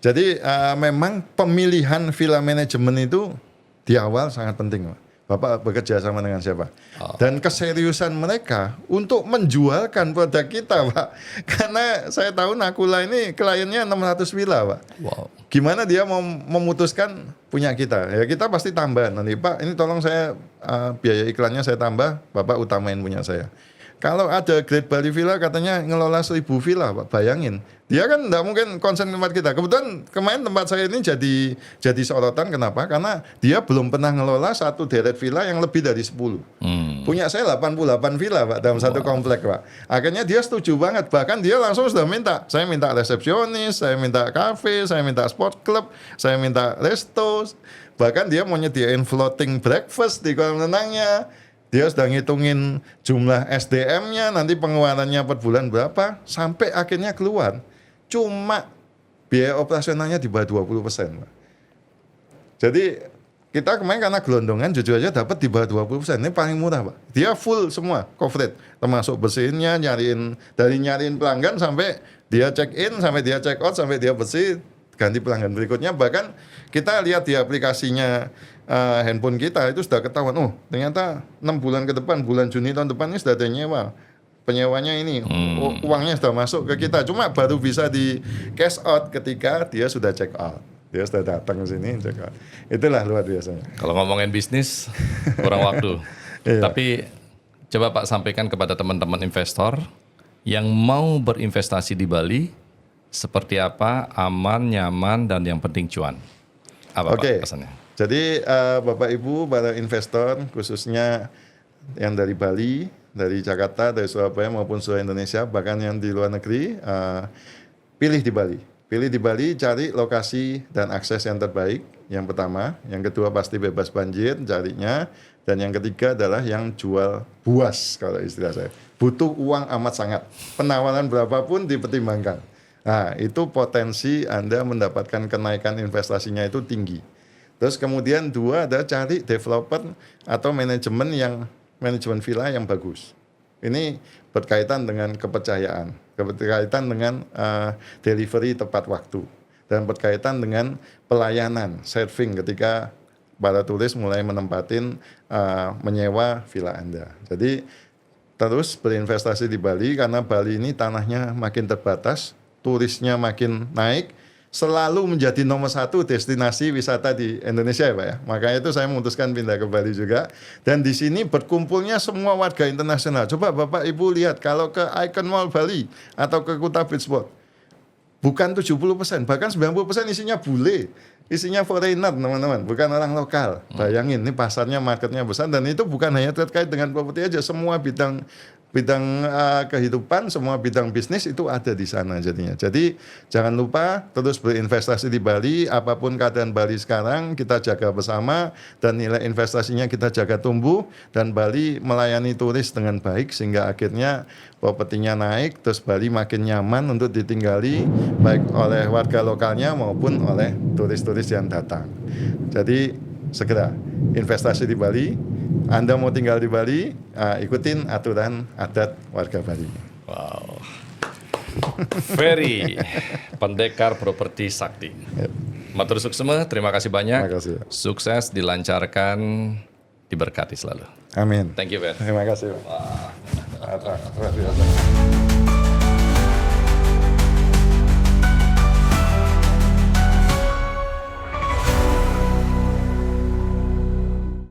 Jadi memang pemilihan villa manajemen itu di awal sangat penting Pak. Bapak bekerja sama dengan siapa? Dan keseriusan mereka untuk menjualkan produk kita Pak. Karena saya tahu Nakula ini kliennya 600 villa Pak. Wow. Gimana dia mau memutuskan punya kita? Ya kita pasti tambah nanti Pak. Ini tolong saya biaya iklannya saya tambah. Bapak utamain punya saya. Kalau ada Great Bali Villa katanya ngelola 1000 villa Pak. Bayangin. Dia kan enggak mungkin konsen tempat kita. Kebetulan kemarin tempat saya ini jadi sorotan. Kenapa? Karena dia belum pernah ngelola satu deret villa yang lebih dari 10. Punya saya 88 villa Pak dalam satu komplek Pak. Akhirnya dia setuju banget. Bahkan dia langsung sudah minta. Saya minta resepsionis, saya minta kafe, saya minta sport club, saya minta resto. Bahkan dia mau nyediain floating breakfast di kolam renangnya. Dia sudah ngitungin jumlah SDM-nya, nanti pengeluarannya per bulan berapa, sampai akhirnya keluar cuma biaya operasionalnya di bawah 20%, Pak. Jadi kita kemarin karena gelondongan jujur aja dapat di bawah 20%. Ini paling murah, Pak. Dia full semua coverage, termasuk bersihinnya, nyariin pelanggan sampai dia check in, sampai dia check out, sampai dia bersih, ganti pelanggan berikutnya. Bahkan kita lihat di aplikasinya handphone kita itu sudah ketahuan, oh ternyata 6 bulan ke depan, bulan Juni tahun depan ini sudah ada nyewa. Penyewanya ini uangnya sudah masuk ke kita, cuma baru bisa di cash out ketika dia sudah check out. Dia sudah datang ke sini check out. Itulah luar biasanya. Kalau ngomongin bisnis kurang waktu. Iya. Tapi coba Pak sampaikan kepada teman-teman investor yang mau berinvestasi di Bali seperti apa, aman, nyaman, dan yang penting cuan. Apa Oke. Pak pesannya? Jadi Bapak Ibu para investor khususnya yang dari Bali, dari Jakarta, dari Surabaya maupun seluruh Indonesia, bahkan yang di luar negeri, pilih di Bali. Pilih di Bali, cari lokasi dan akses yang terbaik. Yang pertama, yang kedua pasti bebas banjir carinya, dan yang ketiga adalah yang jual buas kalau istilah saya. Butuh uang amat sangat. Penawaran berapapun dipertimbangkan. Nah, itu potensi Anda mendapatkan kenaikan investasinya itu tinggi. Terus kemudian dua adalah cari developer atau manajemen villa yang bagus. Ini berkaitan dengan kepercayaan, berkaitan dengan delivery tepat waktu, dan berkaitan dengan pelayanan, serving ketika para turis mulai menempatin menyewa villa Anda. Jadi terus berinvestasi di Bali karena Bali ini tanahnya makin terbatas, turisnya makin naik, selalu menjadi nomor 1 destinasi wisata di Indonesia ya Pak ya. Makanya itu saya memutuskan pindah ke Bali juga. Dan di sini berkumpulnya semua warga internasional. Coba Bapak Ibu lihat kalau ke Icon Mall Bali atau ke Kuta Beach World, bukan 70%, bahkan 90% isinya bule. Isinya foreigner teman-teman, bukan orang lokal. Bayangin, ini pasarnya, marketnya besar, dan itu bukan hanya terkait dengan properti aja, semua bidang kehidupan, semua bidang bisnis itu ada di sana jadinya. Jadi jangan lupa terus berinvestasi di Bali, apapun keadaan Bali sekarang kita jaga bersama, dan nilai investasinya kita jaga tumbuh, dan Bali melayani turis dengan baik sehingga akhirnya propertinya naik, terus Bali makin nyaman untuk ditinggali baik oleh warga lokalnya maupun oleh turis-turis yang datang. Jadi segera investasi di Bali. Anda mau tinggal di Bali, ikutin aturan adat warga Bali. Wow. Ferry, pendekar properti sakti. Matur suksema, terima kasih banyak. Terima kasih. Sukses, dilancarkan, diberkati selalu. Amin. Thank you, Fer. Terima kasih. Luar biasa.